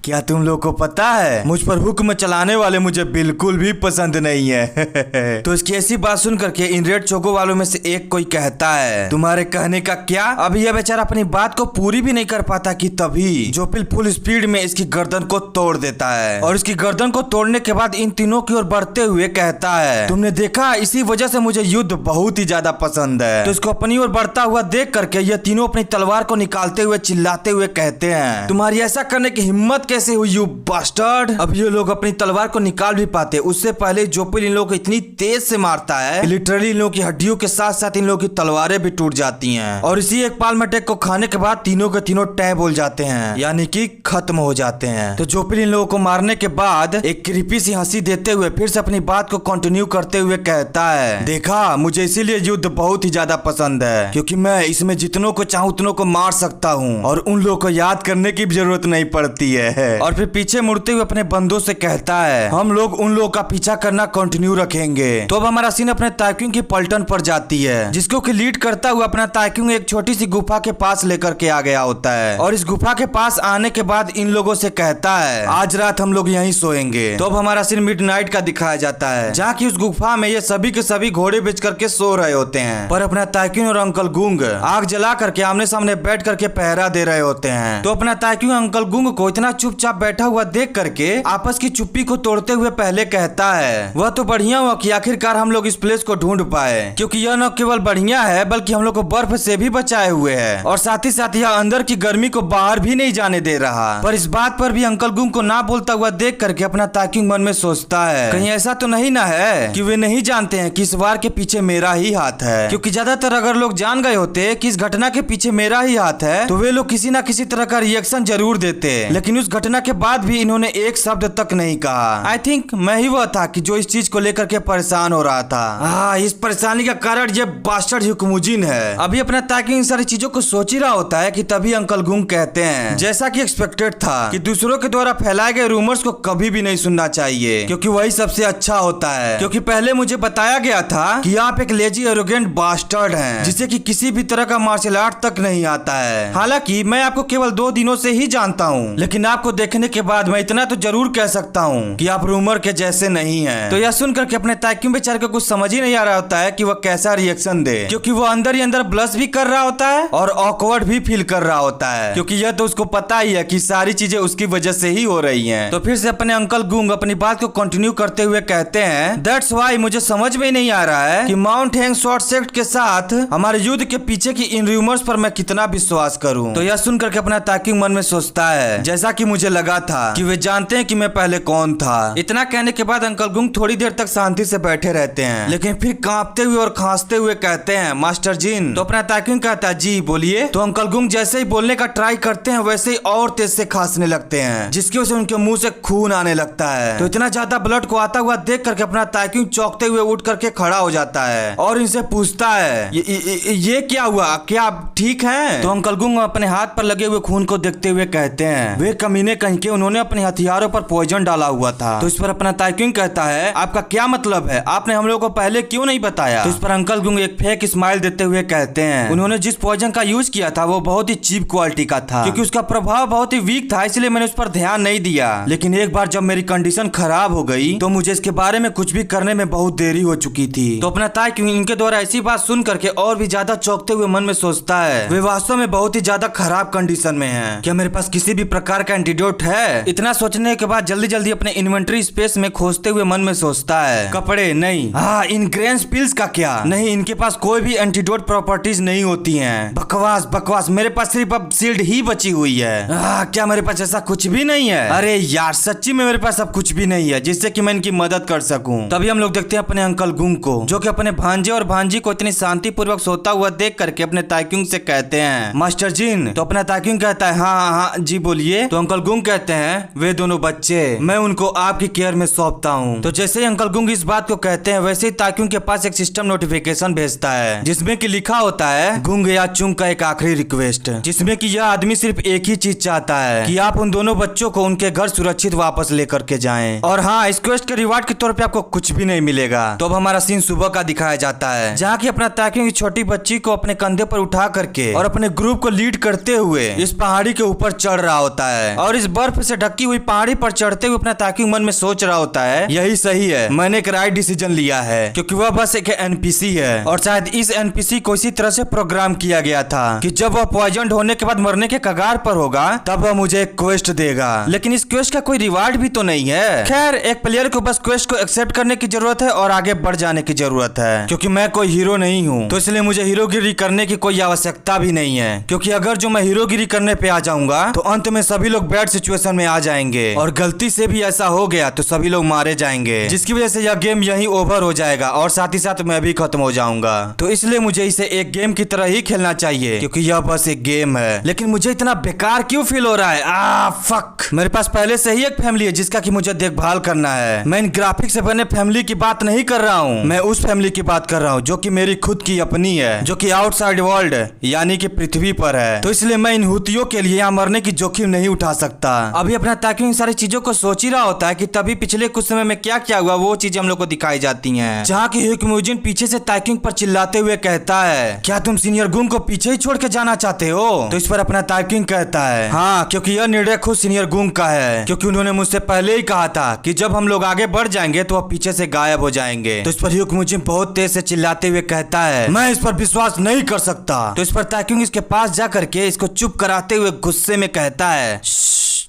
क्या तुम लोग को पता है, मुझ पर हुक्म चलाने वाले मुझे बिल्कुल भी पसंद नहीं है। तो इसकी ऐसी बात सुन करके इन रेड चोको वालों में से एक कोई कहता है, तुम्हारे कहने का क्या? अभी यह बेचारा अपनी बात को पूरी भी नहीं कर पाता कि तभी जोपिल फुल स्पीड में इसकी गर्दन को तोड़ देता है और इसकी गर्दन को तोड़ने के बाद इन तीनों की ओर बढ़ते हुए कहता है, तुमने देखा, इसी वजह से मुझे युद्ध बहुत ही ज्यादा पसंद है। तो इसको अपनी ओर बढ़ता हुआ देख करके ये तीनों अपनी तलवार को निकालते हुए चिल्लाते हुए कहते हैं, तुम्हारी ऐसा करने की हिम्मत कैसे हुई यू बास्टर्ड? अब ये लोग अपनी तलवार को निकाल भी पाते, उससे पहले जोपिल इन लोगों को इतनी तेज से मारता है, लिटरली इन लोगों की हड्डियों के साथ साथ इन लोगों की तलवारें भी टूट जाती हैं। और इसी एक पाल्म अटैक को खाने के बाद तीनों के तीनों टै बोल जाते हैं, यानी कि खत्म हो जाते हैं। तो जोपिल इन लोगों को मारने के बाद एक क्रीपी सी हंसी देते हुए फिर से अपनी बात को कंटिन्यू करते हुए कहता है, देखा मुझे इसीलिए युद्ध बहुत ही ज्यादा पसंद है, क्योंकि मैं इसमें जितनों को चाहूं उतनों को मार सकता हूँ और उन लोगों को याद करने की भी जरूरत नहीं पड़ती है। और फिर पीछे मुड़ते हुए अपने बंदों से कहता है, हम लोग उन लोगों का पीछा करना कंटिन्यू रखेंगे। तो अब हमारा सीन अपने ताइक्यूंग की पलटन पर जाती है, जिसको कि लीड करता हुआ अपना ताइक्यूंग एक छोटी सी गुफा के पास लेकर के आ गया होता है। और इस गुफा के पास आने के बाद इन लोगों से कहता है, आज रात हम लोग यहीं सोएंगे। तो अब हमारा सीन मिडनाइट का दिखाया जाता है, जहाँ की उस गुफा में ये सभी के सभी घोड़े बेच करके सो रहे होते हैं, पर अपना ताइक्यूंग और अंकल गुंग आग जला करके आमने सामने बैठ करके पहरा दे रहे होते हैं। तो अपना ताइक्यूंग अंकल गुंग को इतना चुपचाप बैठा हुआ देख करके आपस की चुप्पी को तोड़ते हुए पहले कहता है, वह तो बढ़िया हुआ कि आखिरकार हम लोग इस प्लेस को ढूंढ पाए, क्योंकि यह न केवल बढ़िया है बल्कि हम लोग को बर्फ से भी बचाए हुए है और साथ ही साथ यह अंदर की गर्मी को बाहर भी नहीं जाने दे रहा। पर इस बात पर भी अंकल गुंग को ना बोलता हुआ देख करके अपना ताइक्यूंग मन में सोचता है, कहीं ऐसा तो नहीं ना है कि वे नहीं जानते हैं कि इस वार के पीछे मेरा ही हाथ है, क्योंकि ज्यादातर अगर लोग जान गए होते कि इस घटना के पीछे मेरा ही हाथ है तो वे लोग किसी ना किसी तरह का रिएक्शन जरूर देते, लेकिन उस घटना के बाद भी इन्होंने एक शब्द तक नहीं कहा। आई थिंक मैं ही वह था कि जो इस चीज को लेकर के परेशान हो रहा था। इस परेशानी का कारण ये बास्टर्ड हुक्मुजिन है। अभी अपना ताकि इन सारी चीजों को सोच ही रहा होता है कि तभी अंकल गुंग कहते हैं, जैसा कि एक्सपेक्टेड था कि दूसरों के द्वारा फैलाए गए रूमर्स को कभी भी नहीं सुनना चाहिए, क्योंकि वही सबसे अच्छा होता है। क्योंकि पहले मुझे बताया गया था कि आप एक लेजी एरोगेंट बास्टर्ड हैं, जिसे कि किसी भी तरह का मार्शल आर्ट तक नहीं आता है। हालांकि मैं आपको केवल 2 दिनों से ही जानता हूँ, लेकिन आपको देखने के बाद मैं इतना तो जरूर कह सकता हूँ कि आप रूमर के जैसे नहीं हैं। तो यह सुनकर के अपने ताइक्यूंग बेचारे को कुछ समझ ही नहीं आ रहा होता है कि वह कैसा रिएक्शन दे, क्योंकि वो अंदर ही अंदर ब्लश भी कर रहा होता है और ऑकवर्ड भी फील कर रहा होता है, क्योंकि यह तो उसको पता ही है कि सारी चीजें उसकी वजह से ही हो रही हैं। तो फिर से अपने अंकल गुंग अपनी बात को कंटिन्यू करते हुए कहते हैं, दैट्स व्हाई मुझे समझ में ही नहीं आ रहा है कि माउंट हैंग शॉर्ट सेक्ट के साथ हमारे युद्ध के पीछे की इन रूमर्स पर मैं कितना विश्वास करूं। तो यह सुनकर के अपना ताइक्यूंग मन में सोचता है, जैसा कि मुझे लगा था कि वे जानते हैं कि मैं पहले कौन था। इतना कहने के बाद अंकल गुंग थोड़ी देर तक शांति से बैठे रहते हैं, लेकिन फिर कांपते हुए और खांसते हुए कहते हैं, मास्टर जिन। तो अपना ताइक्यूंग कहता है, जी बोलिए। तो अंकल गुंग जैसे ही बोलने का ट्राई करते हैं वैसे ही और तेज से खांसने लगते हैं, जिसकी वजह से उनके मुंह से खून आने लगता है। तो इतना ज्यादा ब्लड को आता हुआ देख करके अपना ताइक्यूंग चौंकते हुए उठ करके खड़ा हो जाता है और इनसे पूछता है, ये क्या हुआ, क्या आप ठीक हैं? तो अंकल गुंग अपने हाथ पर लगे हुए खून को देखते हुए कहते हैं, वे कमीने कहीं के उन्होंने अपने हथियारों पर पॉइजन डाला हुआ था। तो इस पर अपना ताइक्यूंग कहता है, आपका क्या मतलब है, आपने हम लोगों को पहले क्यों नहीं बताया? तो इस पर अंकल गुंग एक फेक स्माइल देते हुए कहते हैं, उन्होंने जिस पॉइजन का यूज किया था वो बहुत ही चीप क्वालिटी का था, क्योंकि उसका प्रभाव बहुत ही वीक था, इसलिए मैंने उस पर ध्यान नहीं दिया। लेकिन एक बार जब मेरी कंडीशन खराब हो गई तो मुझे इसके बारे में कुछ भी करने में बहुत देरी हो चुकी थी। तो अपना ताइक्यूंग इनके द्वारा ऐसी बात सुन करके और भी ज्यादा चौंकते हुए मन में सोचता है, वे वास्तव में बहुत ही ज्यादा खराब कंडीशन में हैं। क्या मेरे पास किसी भी प्रकार का एंटीडोट है? इतना सोचने के बाद जल्दी जल्दी अपने इन्वेंटरी स्पेस में खोजते हुए मन में सोचता है, कपड़े नहीं, इनग्रेंस पिल्स का क्या? नहीं, इनके पास कोई भी एंटीडोट प्रॉपर्टीज नहीं होती हैं। बकवास बकवास, मेरे पास सिर्फ अब शील्ड ही बची हुई है। क्या मेरे पास ऐसा कुछ भी नहीं है? अरे यार सच्ची में मेरे पास अब कुछ भी नहीं है जिससे कि मैं इनकी मदद कर सकूं। तभी हम लोग देखते हैं अपने अंकल गुंग को, जो कि अपने भांजे और भांजी को इतनी शांति पूर्वक सोता हुआ देख करके अपने ताइक्यूंग से कहते हैं, मास्टर जिन। तो अपना ताइक्यूंग कहता है, हाँ जी बोलिए। तो अंकल गुंग कहते हैं, वे दोनों बच्चे मैं उनको आपकी केयर में सौंपता हूँ। तो जैसे ही अंकल गुंग इस बात को कहते हैं वैसे ही ताइक्यूंग के पास एक सिस्टम नोटिफिकेशन भेजता है, जिसमें कि लिखा होता है, गुंग या चुंग का एक आखिरी रिक्वेस्ट, जिसमें कि यह आदमी सिर्फ एक ही चीज चाहता है कि आप उन दोनों बच्चों को उनके घर सुरक्षित वापस लेकर के जाएं। और हाँ, इस क्वेस्ट के रिवार्ड के तौर पे आपको कुछ भी नहीं मिलेगा। तो अब हमारा सीन सुबह का दिखाया जाता है, जहाँ की अपना ताइक्यूंग छोटी बच्ची को अपने कंधे पर उठा करके और अपने ग्रुप को लीड करते हुए इस पहाड़ी के ऊपर चढ़ रहा होता है। और इस बर्फ से ढकी हुई पहाड़ी पर चढ़ते हुए अपना ताइक्यूंग मन में सोच रहा होता है, यही सही है, मैंने एक राइट डिसीजन लिया है, क्योंकि वह बस एक एनपीसी है और शायद इस एनपीसी को इसी तरह से प्रोग्राम किया गया था कि जब वह पॉइजन होने के बाद मरने के कगार पर होगा तब वह मुझे एक क्वेस्ट देगा। लेकिन इस क्वेस्ट का कोई रिवार्ड भी तो नहीं है। खैर, एक प्लेयर को बस क्वेस्ट को एक्सेप्ट करने की जरूरत है और आगे बढ़ जाने की जरूरत है, क्योंकि मैं कोई हीरो नहीं हूँ, तो इसलिए मुझे हीरोगिरी करने की कोई आवश्यकता भी नहीं है। क्योंकि अगर जो मैं हीरोगिरी करने पे आ जाऊंगा तो अंत में सभी लोग बैड सिचुएशन में आ जाएंगे और गलती से भी ऐसा हो गया तो सभी लोग मारे जाएंगे, जिसकी वजह से यह गेम यहीं ओवर हो जाएगा और साथ ही साथ मैं भी खत्म हो जाऊंगा। तो इसलिए मुझे इसे एक गेम की तरह ही खेलना चाहिए, क्योंकि यह बस एक गेम है। लेकिन मुझे इतना बेकार क्यों फील हो रहा है? फक, मेरे पास पहले से ही एक फैमिली है जिसका कि मुझे देखभाल करना है। मैं इन ग्राफिक से बने फैमिली की बात नहीं नहीं कर रहा हूँ, मैं उस फैमिली की बात कर रहा हूँ जो कि मेरी खुद की अपनी है, जो कि आउटसाइड वर्ल्ड यानी कि पृथ्वी पर है। तो इसलिए मैं इन हुतियों के लिए यहाँ मरने की जोखिम नहीं उठा सकता। अभी अपना ताकि इन सारी चीजों को सोच ही रहा होता है कि तभी पिछले कुछ समय में क्या क्या हुआ वो चीजें हम लोग को दिखाई जाती है, जहाँ की ह्यूकमुजिन पीछे से ताकिंग पर चिल्लाते हुए कहता है, क्या तुम सीनियर गुंग को पीछे ही छोड़ के जाना चाहते हो? तो इस पर अपना ताकिंग कहता है, हाँ, क्योंकि यह निर्णय खुद सीनियर गुंग का है, क्योंकि उन्होंने मुझसे पहले ही कहा था कि जब हम लोग आगे बढ़ जाएंगे तो वह पीछे से गायब हो जाएंगे। तो इस पर ह्यूकमुजिन बहुत तेज से चिल्लाते हुए कहता है, मैं इस पर विश्वास नहीं कर सकता। तो इस पर ताकिंग इसके पास जा करके इसको चुप कराते हुए गुस्से में कहता है,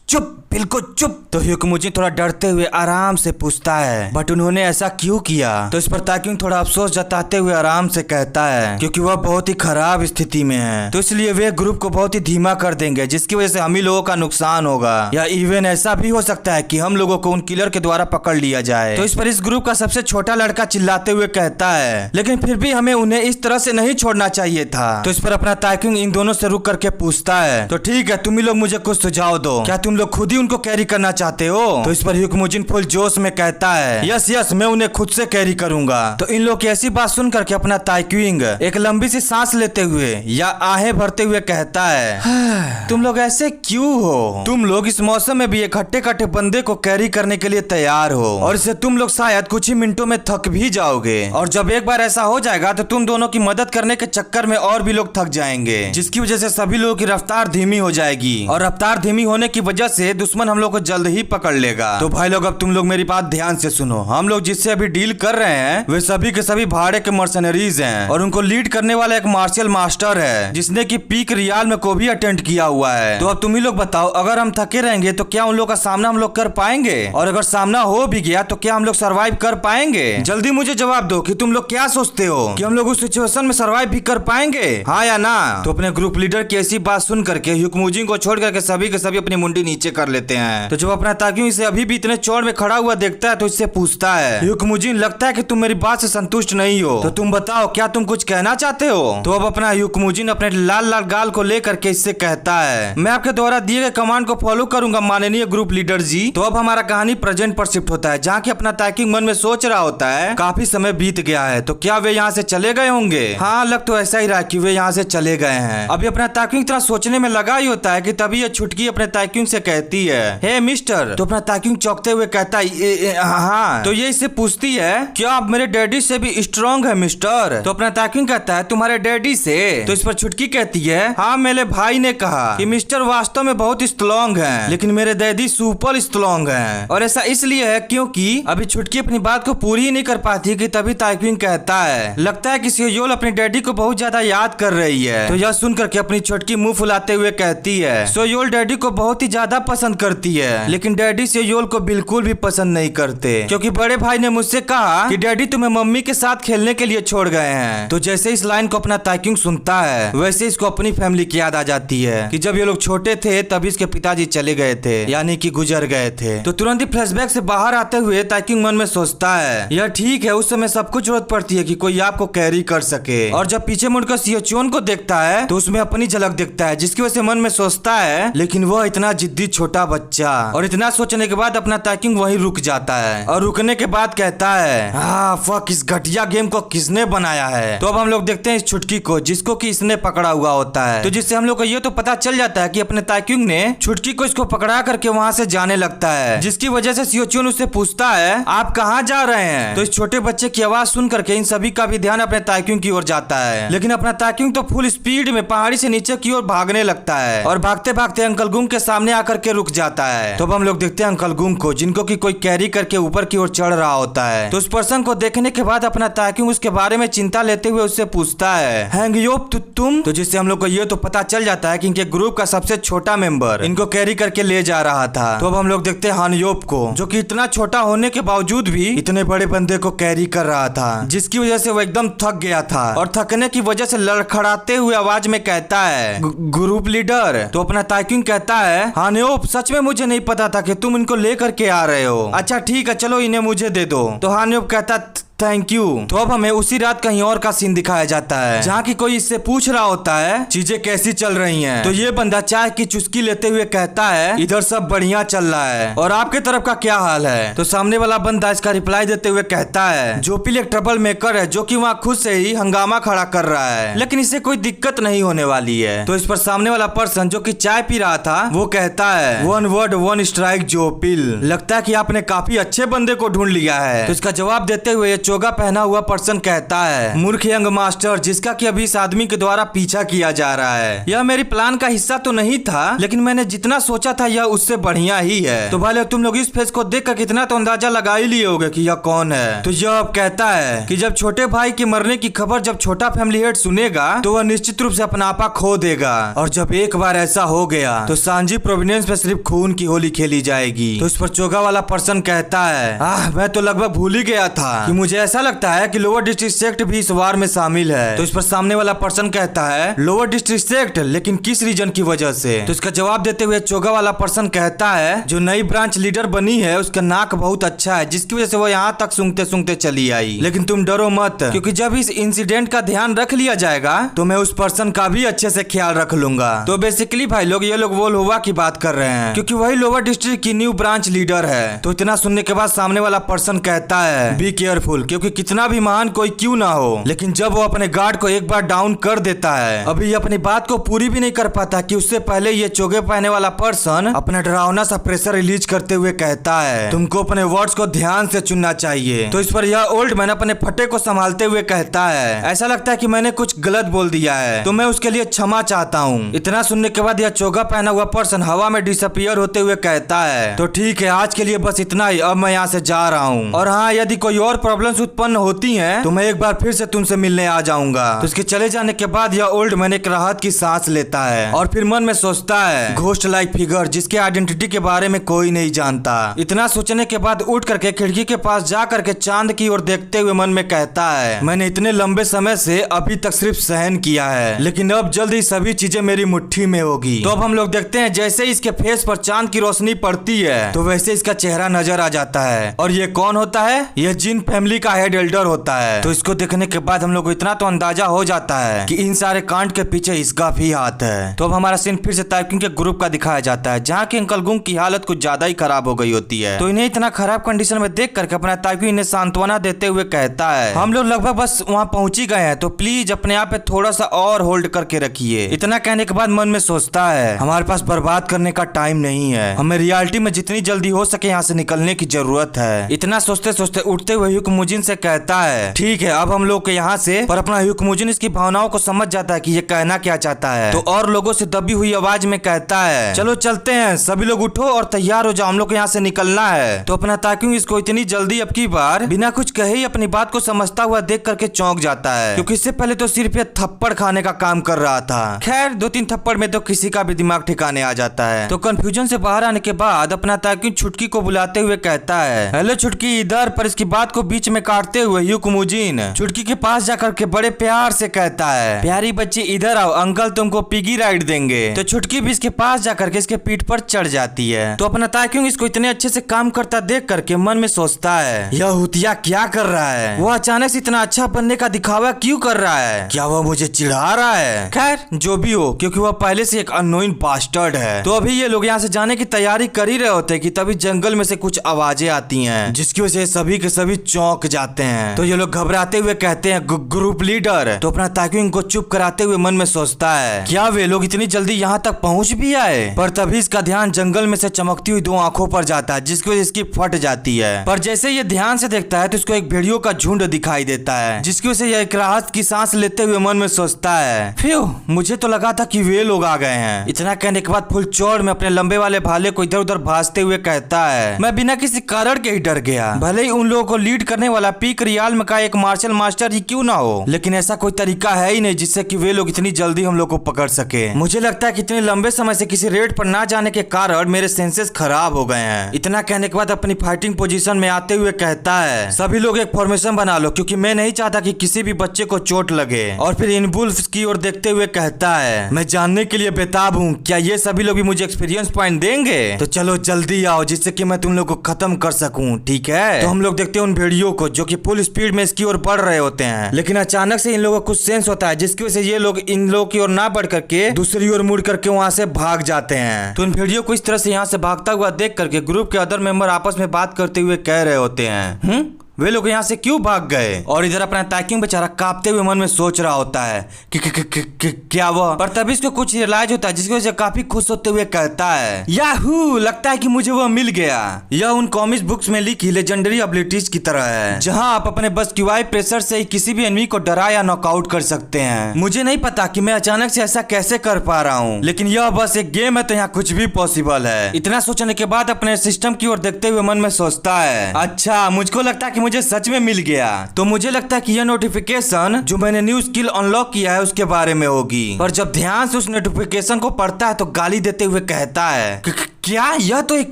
चुप, बिल्कुल चुप। तो ह्यूकमुजिन थोड़ा डरते हुए आराम से पूछता है, बट उन्होंने ऐसा क्यों किया? तो इस पर ताकिंग थोड़ा अफसोस जताते हुए आराम से कहता है, क्योंकि वह बहुत ही खराब स्थिति में है, तो इसलिए वे ग्रुप को बहुत ही धीमा कर देंगे, जिसकी वजह से हम ही लोगों का नुकसान होगा, या इवन ऐसा भी हो सकता है कि हम लोगों को उन किलर के द्वारा पकड़ लिया जाए। तो इस पर इस ग्रुप का सबसे छोटा लड़का चिल्लाते हुए कहता है, लेकिन फिर भी हमें उन्हें इस तरह से नहीं छोड़ना चाहिए था। तो इस पर अपना ताकिंग इन दोनों से रुक करके पूछता है, तो ठीक है, तुम ही लोग मुझे कुछ सुझाव दो, क्या तुम लोग खुद ही उनको कैरी करना चाहते हो? तो इस पर ह्यूकमुजिन फुल जोश में कहता है, यस यस, मैं उन्हें खुद से कैरी करूंगा। तो इन लोग की ऐसी बात सुन करके अपना ताइक्विंग एक लंबी सी सांस लेते हुए या आहें भरते हुए कहता है, तुम लोग ऐसे क्यों हो? तुम लोग इस मौसम में भी एक हट्टे कट्टे बंदे को कैरी करने के लिए तैयार हो, और इससे तुम लोग शायद कुछ ही मिनटों में थक भी जाओगे, और जब एक बार ऐसा हो जाएगा तो तुम दोनों की मदद करने के चक्कर में और भी लोग थक जाएंगे, जिसकी वजह से सभी लोगों की रफ्तार धीमी हो जाएगी, और रफ्तार धीमी होने की वजह से दुश्मन हम लोग को जल्द ही पकड़ लेगा। तो भाई लोग, अब तुम लोग मेरी बात ध्यान से सुनो, हम लोग जिससे अभी डील कर रहे हैं वे सभी के सभी भाड़े के मर्सनरीज हैं, और उनको लीड करने वाला एक मार्शल मास्टर है, जिसने की पीक रियाल में को भी अटेंड किया हुआ है। तो अब तुम ही लोग बताओ, अगर हम थके रहेंगे तो क्या उन लोग का सामना हम लोग कर पाएंगे? और अगर सामना हो भी गया तो क्या हम लोग सर्वाइव कर पाएंगे? जल्दी मुझे जवाब दो कि तुम लोग क्या सोचते हो कि हम लोग उस सिचुएशन में सर्वाइव भी कर पाएंगे, हाँ या ना? तो अपने ग्रुप लीडर की ऐसी बात सुन करके ह्यूकमुजिन को छोड़ करके सभी के सभी अपनी मुंडी नीचे कर लेते हैं। तो जब अपना ताकिंग इसे अभी भी इतने चौड़ में खड़ा हुआ देखता है तो इससे पूछता है, ह्यूकमुजिन, लगता है कि तुम मेरी बात से संतुष्ट नहीं हो, तो तुम बताओ, क्या तुम कुछ कहना चाहते हो? तो अब अपना ह्यूकमुजिन अपने लाल लाल गाल को लेकर के इससे कहता है, मैं आपके द्वारा दिए गए कमांड को फॉलो करूंगा माननीय ग्रुप लीडर जी। तो अब हमारा कहानी प्रेजेंट पर शिफ्ट होता है, जहाँ की अपना ताकिंग मन में सोच रहा होता है काफी समय बीत गया है, तो क्या वे यहाँ से चले गए होंगे? हाँ, लग तो ऐसा ही रहा कि वे यहाँ से चले गए हैं। अभी अपना ताकिंग तरह सोचने में लगा ही होता है कि तभी ये छुटकी अपने ताकिंग से कहती है, हे मिस्टर। तो अपना ताकिंग चौंकते हुए कहता है, हाँ। तो ये इससे पूछती है, क्या आप मेरे डैडी से भी स्ट्रॉन्ग है मिस्टर? तो अपना ताकिंग कहता है, तुम्हारे डैडी से? तो इस पर छुटकी कहती है, हाँ, मेरे भाई ने कहा कि मिस्टर वास्तव में बहुत स्ट्रॉन्ग हैं, लेकिन मेरे डैडी सुपर स्ट्रॉन्ग हैं। और ऐसा इसलिए है क्योंकि अभी छुटकी अपनी बात को पूरी ही नहीं कर पाती कि तभी ताकिंग कहता है, लगता है कि सोयोल अपने डैडी को बहुत ज्यादा याद कर रही है। तो यह सुनकर के अपनी छुटकी मुंह फुलाते हुए कहती है, सोयोल डैडी को बहुत ही ज्यादा पसंद करती है, लेकिन डैडी सोयोल को बिल्कुल भी पसंद नहीं करते, क्योंकि बड़े भाई ने मुझसे कहा कि डैडी तुम्हें मम्मी के साथ खेलने के लिए छोड़ गए हैं। तो जैसे इस लाइन को अपना ताकिंग सुनता है, वैसे इसको अपनी फैमिली की याद आ जाती है कि जब ये लोग छोटे थे तभी इसके पिताजी चले गए थे, यानी कि गुजर गए थे। तो तुरंत ही फ्लैशबैक से बाहर आते हुए ताकिंग मन में सोचता है, यह ठीक है, उस समय सब कुछ जरूरत पड़ती है कि कोई आपको कैरी कर सके। और जब पीछे मुड़कर सियोचोन को देखता है तो उसमें अपनी झलक दिखता है, जिसकी वजह से मन में सोचता है, लेकिन वह इतना जिद्दी छोटा बच्चा। और इतना सोचने के बाद अपना ताकिंग वहीं रुक जाता है, और रुकने के बाद कहता है, हाँ, फक, इस घटिया गेम को किसने बनाया है? तो अब हम लोग देखते हैं इस छुटकी को, जिसको कि इसने पकड़ा हुआ होता है। तो जिससे हम लोग को ये तो पता चल जाता है कि अपने ताकिंग ने छुटकी को इसको पकड़ा करके वहाँ से जाने लगता है, जिसकी वजह से सियोचोन उससे पूछता है, आप कहाँ जा रहे हैं? तो इस छोटे बच्चे की आवाज सुन करके इन सभी का भी ध्यान अपने ताकिंग की ओर जाता है, लेकिन अपना ताकिंग तो फुल स्पीड में पहाड़ी से नीचे की ओर भागने लगता है, और भागते भागते अंकल गुंग के सामने आकर के रुक जाता है। तो अब हम लोग देखते हैं अंकल गुंग को, जिनको कि कोई कैरी करके ऊपर की ओर चढ़ रहा होता है। तो उस पर्सन को देखने के बाद अपना ताकिंग उसके बारे में चिंता लेते हुए उससे पूछता है, हैंगयोप तुम? तो जिससे हम लोग को ये तो पता चल जाता है कि इनके ग्रुप का सबसे छोटा मेंबर इनको कैरी करके ले जा रहा था। तो अब हम लोग देखते हैं हानयोप को, जो कि इतना छोटा होने के बावजूद भी इतने बड़े बंदे को कैरी कर रहा था, जिसकी वजह से वो एकदम थक गया था, और थकने की वजह से लड़खड़ाते हुए आवाज में कहता है, ग्रुप लीडर। तो अपना ताकिंग कहता है, हानयोप, सच में मुझे नहीं पता था कि तुम इनको लेकर के आ रहे हो। अच्छा ठीक है, चलो इन्हें मुझे दे दो। तो हानयोप कहता, थैंक यू। तो अब हमें उसी रात कहीं और का सीन दिखाया जाता है जहाँ की कोई इससे पूछ रहा होता है चीजें कैसी चल रही हैं। तो ये बंदा चाय की चुस्की लेते हुए कहता है इधर सब बढ़िया चल रहा है और आपके तरफ का क्या हाल है। तो सामने वाला बंदा इसका रिप्लाई देते हुए कहता है जोपिल एक ट्रबल मेकर है जो कि वहाँ खुद से ही हंगामा खड़ा कर रहा है, लेकिन इससे कोई दिक्कत नहीं होने वाली है। तो इस पर सामने वाला पर्सन जो कि चाय पी रहा था वो कहता है 1 वर्ड 1 स्ट्राइक जोपिल, लगता है कि आपने काफी अच्छे बंदे को ढूंढ लिया है। तो इसका जवाब देते हुए चोगा पहना हुआ पर्सन कहता है मूर्ख यंग मास्टर जिसका कि अभी इस आदमी के द्वारा पीछा किया जा रहा है। यह मेरी प्लान का हिस्सा तो नहीं था, लेकिन मैंने जितना सोचा था यह उससे बढ़िया ही है। तो भले तुम लोग इस फेस को देखकर कितना तो अंदाजा लगा ही लिए होगे कि यह कौन है। तो यह अब कहता है कि जब छोटे भाई के मरने की खबर जब छोटा फैमिली हेड सुनेगा तो वह निश्चित रूप से अपना आपा खो देगा, और जब एक बार ऐसा हो गया तो सांजी प्रोविडेंस में सिर्फ खून की होली खेली जाएगी। तो इस पर चोगा वाला पर्सन कहता है मैं तो लगभग भूल ही गया था कि मुझे ऐसा लगता है कि लोअर डिस्ट्रिक्ट सेक्ट भी इस वार में शामिल है। तो इस पर सामने वाला पर्सन कहता है लोअर डिस्ट्रिक्ट सेक्ट, लेकिन किस रीजन की वजह से। तो इसका जवाब देते हुए चोगा वाला पर्सन कहता है जो नई ब्रांच लीडर बनी है उसका नाक बहुत अच्छा है जिसकी वजह से वो यहाँ तक सूंघते सूंघते चली आई। लेकिन तुम डरो मत, क्योंकि जब इस इंसिडेंट का ध्यान रख लिया जाएगा तो मैं उस पर्सन का भी अच्छे से ख्याल रख लूंगा। तो बेसिकली भाई लोग ये लोग वो लोवा की बात कर रहे हैं क्योंकि वही लोअर डिस्ट्रिक्ट की न्यू ब्रांच लीडर है। तो इतना सुनने के बाद सामने वाला पर्सन कहता है बी केयरफुल, क्योंकि कितना भी महान कोई क्यों ना हो, लेकिन जब वो अपने गार्ड को एक बार डाउन कर देता है अभी अपनी बात को पूरी भी नहीं कर पाता कि उससे पहले ये चोगे पहने वाला पर्सन अपना डरावना सा प्रेशर रिलीज करते हुए कहता है तुमको अपने वर्ड्स को ध्यान से चुनना चाहिए। तो इस पर यह ओल्ड मैन अपने फटे को संभालते हुए कहता है ऐसा लगता है कि मैंने कुछ गलत बोल दिया है तो मैं उसके लिए क्षमा चाहता हूँ। इतना सुनने के बाद यह चोगा पहना हुआ पर्सन हवा में डिसअपियर होते हुए कहता है तो ठीक है, आज के लिए बस इतना ही, अब मैं यहाँ से जा रहा हूँ, और हाँ यदि कोई और प्रॉब्लम्स उत्पन्न होती हैं तो मैं एक बार फिर से तुमसे मिलने आ जाऊंगा। तो इसके चले जाने के बाद यह ओल्ड मैन एक राहत की सांस लेता है और फिर मन में सोचता है घोस्ट लाइक फिगर जिसके आइडेंटिटी के बारे में कोई नहीं जानता। इतना सोचने के बाद उठ करके खिड़की के पास जा करके चांद की ओर देखते हुए मन में कहता है मैंने इतने लंबे समय से अभी तक सिर्फ सहन किया है, लेकिन अब जल्दी सभी चीजें मेरी मुट्ठी में होगी। तो अब हम लोग देखते हैं जैसे इसके फेस पर चांद की रोशनी पड़ती है तो वैसे इसका चेहरा नजर आ जाता है। और ये कौन होता है? यह जिन फैमिली का हेड एल्डर होता है। तो इसको देखने के बाद हम लोग को इतना तो अंदाजा हो जाता है कि इन सारे कांड के पीछे इसका भी हाथ है। तो अब हमारा सीन फिर से ताइकिंग के ग्रुप का दिखाया जाता है जहाँ की अंकल गुंग की हालत कुछ ज्यादा ही खराब हो गई होती है। तो इन्हें इतना खराब कंडीशन में देख करके अपना ताइकिंग इन्हें सांत्वना देते हुए कहता है हम लोग लगभग बस वहाँ पहुंच ही गए हैं, तो प्लीज अपने आप पे थोड़ा सा और होल्ड करके रखिए। इतना कहने के बाद मन में सोचता है हमारे पास बर्बाद करने का टाइम नहीं है, हमें रियलिटी में जितनी जल्दी हो सके यहाँ से निकलने की जरूरत है। इतना सोचते सोचते उठते हुए ह्यूकमुजिन से कहता है ठीक है अब हम लोग के यहाँ से, पर अपना ह्यूकमुजिन इसकी भावनाओं को समझ जाता है कि ये कहना क्या चाहता है। तो और लोगों से दबी हुई आवाज में कहता है चलो चलते हैं, सभी लोग उठो और तैयार हो जाओ, हम लोग को यहाँ से निकलना है। तो अपना ताकिंग इसको इतनी जल्दी अब की बार बिना कुछ कहे ही अपनी बात को समझता हुआ देख करके चौंक जाता है, क्योंकि इससे पहले तो सिर्फ ये थप्पड़ खाने का काम कर रहा था। खैर 2-3 थप्पड़ में तो किसी का भी दिमाग ठिकाने आ जाता है। तो कंफ्यूजन से बाहर आने के बाद अपना ताकिंग छुटकी को बुलाते हुए कहता है हेलो छुटकी इधर, पर इसकी बात को बीच में काटते हुए ह्यूकमुजिन छुटकी के पास जाकर के बड़े प्यार से कहता है प्यारी बच्ची इधर आओ, अंकल तुमको पिगी राइड देंगे। तो छुटकी भी इसके पास जाकर के इसके पीठ पर चढ़ जाती है। तो अपना ताकिंग इसको इतने अच्छे से काम करता देख करके मन में सोचता है यह हुतिया क्या कर रहा है, वो अचानक से इतना अच्छा बनने का दिखावा क्यों कर रहा है, क्या वो मुझे चिढ़ा रहा है। खैर जो भी हो, क्योंकि वह पहले से एक अननोइंग बास्टर्ड है। तो अभी ये लोग यहाँ से जाने की तैयारी कर ही रहे होते कि तभी जंगल में से कुछ आवाजें आती हैं जिसकी वजह से सभी के सभी चौंक जाते हैं। तो ये लोग घबराते हुए कहते हैं ग्रुप लीडर। तो अपना ताकिंग को चुप कराते हुए मन में सोचता है क्या वे लोग इतनी जल्दी यहाँ तक पहुँच भी आए। पर तभी इसका ध्यान जंगल में से चमकती हुई 2 आंखों पर जाता है जिसकी वजह से इसकी फट जाती है। पर जैसे ये ध्यान से देखता है तो इसको एक भेड़ियों का झुंड दिखाई देता है जिसकी वजह से यह एक राहत की सांस लेते हुए मन में सोचता है फ्यू, मुझे तो लगा था कि वे लोग आ गए हैं। इतना कहने के बाद फुल चौड़ में अपने लंबे वाले भाले को इधर उधर भाजते हुए कहता है मैं बिना किसी कारण के ही डर गया, भले ही उन लोगों को लीड करने वाला पीक रियाल में का एक मार्शल मास्टर ही क्यों ना हो, लेकिन ऐसा कोई तरीका है ही नहीं जिससे कि वे लोग इतनी जल्दी हम लोग को पकड़ सके। मुझे लगता है कि इतने लंबे समय से किसी रेड पर ना जाने के कारण मेरे सेंसेस खराब हो गए हैं। इतना कहने के बाद अपनी फाइटिंग पोजीशन में आते हुए कहता है सभी लोग एक फॉर्मेशन बना लो, क्योंकि मैं नहीं चाहता कि किसी भी बच्चे को चोट लगे। और फिर इन वुल्फ्स की ओर देखते हुए कहता है मैं जानने के लिए बेताब हूँ, क्या ये सभी लोग भी मुझे एक्सपीरियंस पॉइंट देंगे? तो चलो जल्दी आओ जिससे कि मैं तुम लोग को खत्म कर सकूं, ठीक है? तो हम लोग देखते हैं उन भेड़ियों को को, जो कि फुल स्पीड में इसकी ओर बढ़ रहे होते हैं। लेकिन अचानक से इन लोगों को कुछ सेंस होता है, जिसकी वजह से ये लोग इन लोगों की ओर ना बढ़ करके दूसरी ओर मुड़ करके वहां से भाग जाते हैं। तो इन वीडियो को इस तरह से यहाँ से भागता हुआ देख करके ग्रुप के अदर मेंबर आपस में बात करते हुए कह रहे होते हैं, वे लोग यहाँ से क्यों भाग गए। और इधर अपना ताकिंग बेचारा कांपते हुए मन में सोच रहा होता है कि क्या वह, पर तभी इसको कुछ रियलाइज होता है, जिसकी वजह से काफी खुश होते हुए कहता है, याहू, लगता है कि मुझे वह मिल गया। यह उन कॉमिक्स बुक्स में लिखी लेजेंडरी एबिलिटीज की तरह है, जहाँ आप अपने बस की वाई प्रेशर से ही किसी भी एनिमी को डरा या नॉकआउट कर सकते हैं। मुझे नहीं पता कि मैं अचानक से ऐसा कैसे कर पा रहा हूँ, लेकिन यह बस एक गेम है, तो यहाँ कुछ भी पॉसिबल है। इतना सोचने के बाद अपने सिस्टम की ओर देखते हुए मन में सोचता है, अच्छा, मुझको लगता है कि मुझे सच में मिल गया। तो मुझे लगता है कि यह नोटिफिकेशन जो मैंने न्यू स्किल अनलॉक किया है उसके बारे में होगी। पर जब ध्यान से उस नोटिफिकेशन को पढ़ता है तो गाली देते हुए कहता है, क्या यह तो एक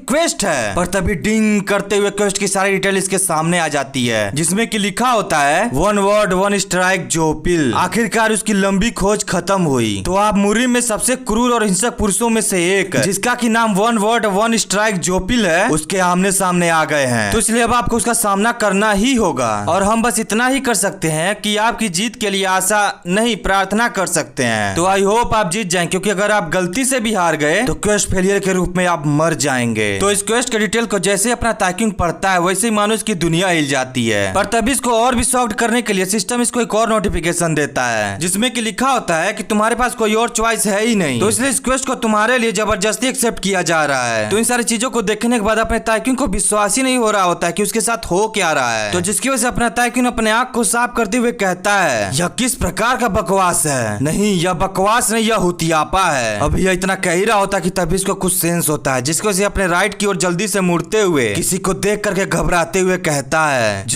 क्वेस्ट है। पर तभी डिंग करते हुए क्वेस्ट की सारी डिटेल इसके सामने आ जाती है, जिसमें कि लिखा होता है, 1 वर्ड 1 स्ट्राइक जोपिल। आखिरकार उसकी लंबी खोज खत्म हुई। तो आप मुरी में सबसे क्रूर और हिंसक पुरुषों में से एक, जिसका की नाम 1 वर्ड 1 स्ट्राइक जोपिल है, उसके आमने सामने आ गए हैं। तो इसलिए अब आपको उसका सामना करना ही होगा। और हम बस इतना ही कर सकते हैं कि आपकी जीत के लिए आशा नहीं, प्रार्थना कर सकते हैं। तो आई होप आप जीत जाएं, क्योंकि अगर आप गलती से भी हार गए तो क्वेस्ट फेलियर के रूप में आप मर जाएंगे। तो इस क्वेस्ट के डिटेल को जैसे अपना ताकिंग पढ़ता है, वैसे ही मानो इसकी दुनिया हिल जाती है। पर तभी इसको और भी सॉफ्ट करने के लिए सिस्टम इसको एक और नोटिफिकेशन देता है, जिसमें कि लिखा होता है कि तुम्हारे पास कोई और चॉइस है ही नहीं, तो इसलिए इस क्वेस्ट को तुम्हारे लिए जबरदस्ती एक्सेप्ट किया जा रहा है। तो इन सारी चीजों को देखने के बाद अपने ताकिंग को विश्वास ही नहीं हो रहा होता है कि उसके साथ हो क्या रहा है। तो जिसकी वजह से अपना ताकिंग अपने आंख को साफ करते हुए कहता है, यह किस प्रकार का बकवास है। नहीं, यह बकवास नहीं, यह हुतियापा है। अब यह इतना कह ही रहा होता कि तभी इसको कुछ सेंस होता है, जिसको से अपने राइट की ओर जल्दी से मुड़ते हुए किसी को देख करके घबराते हुए कहता है,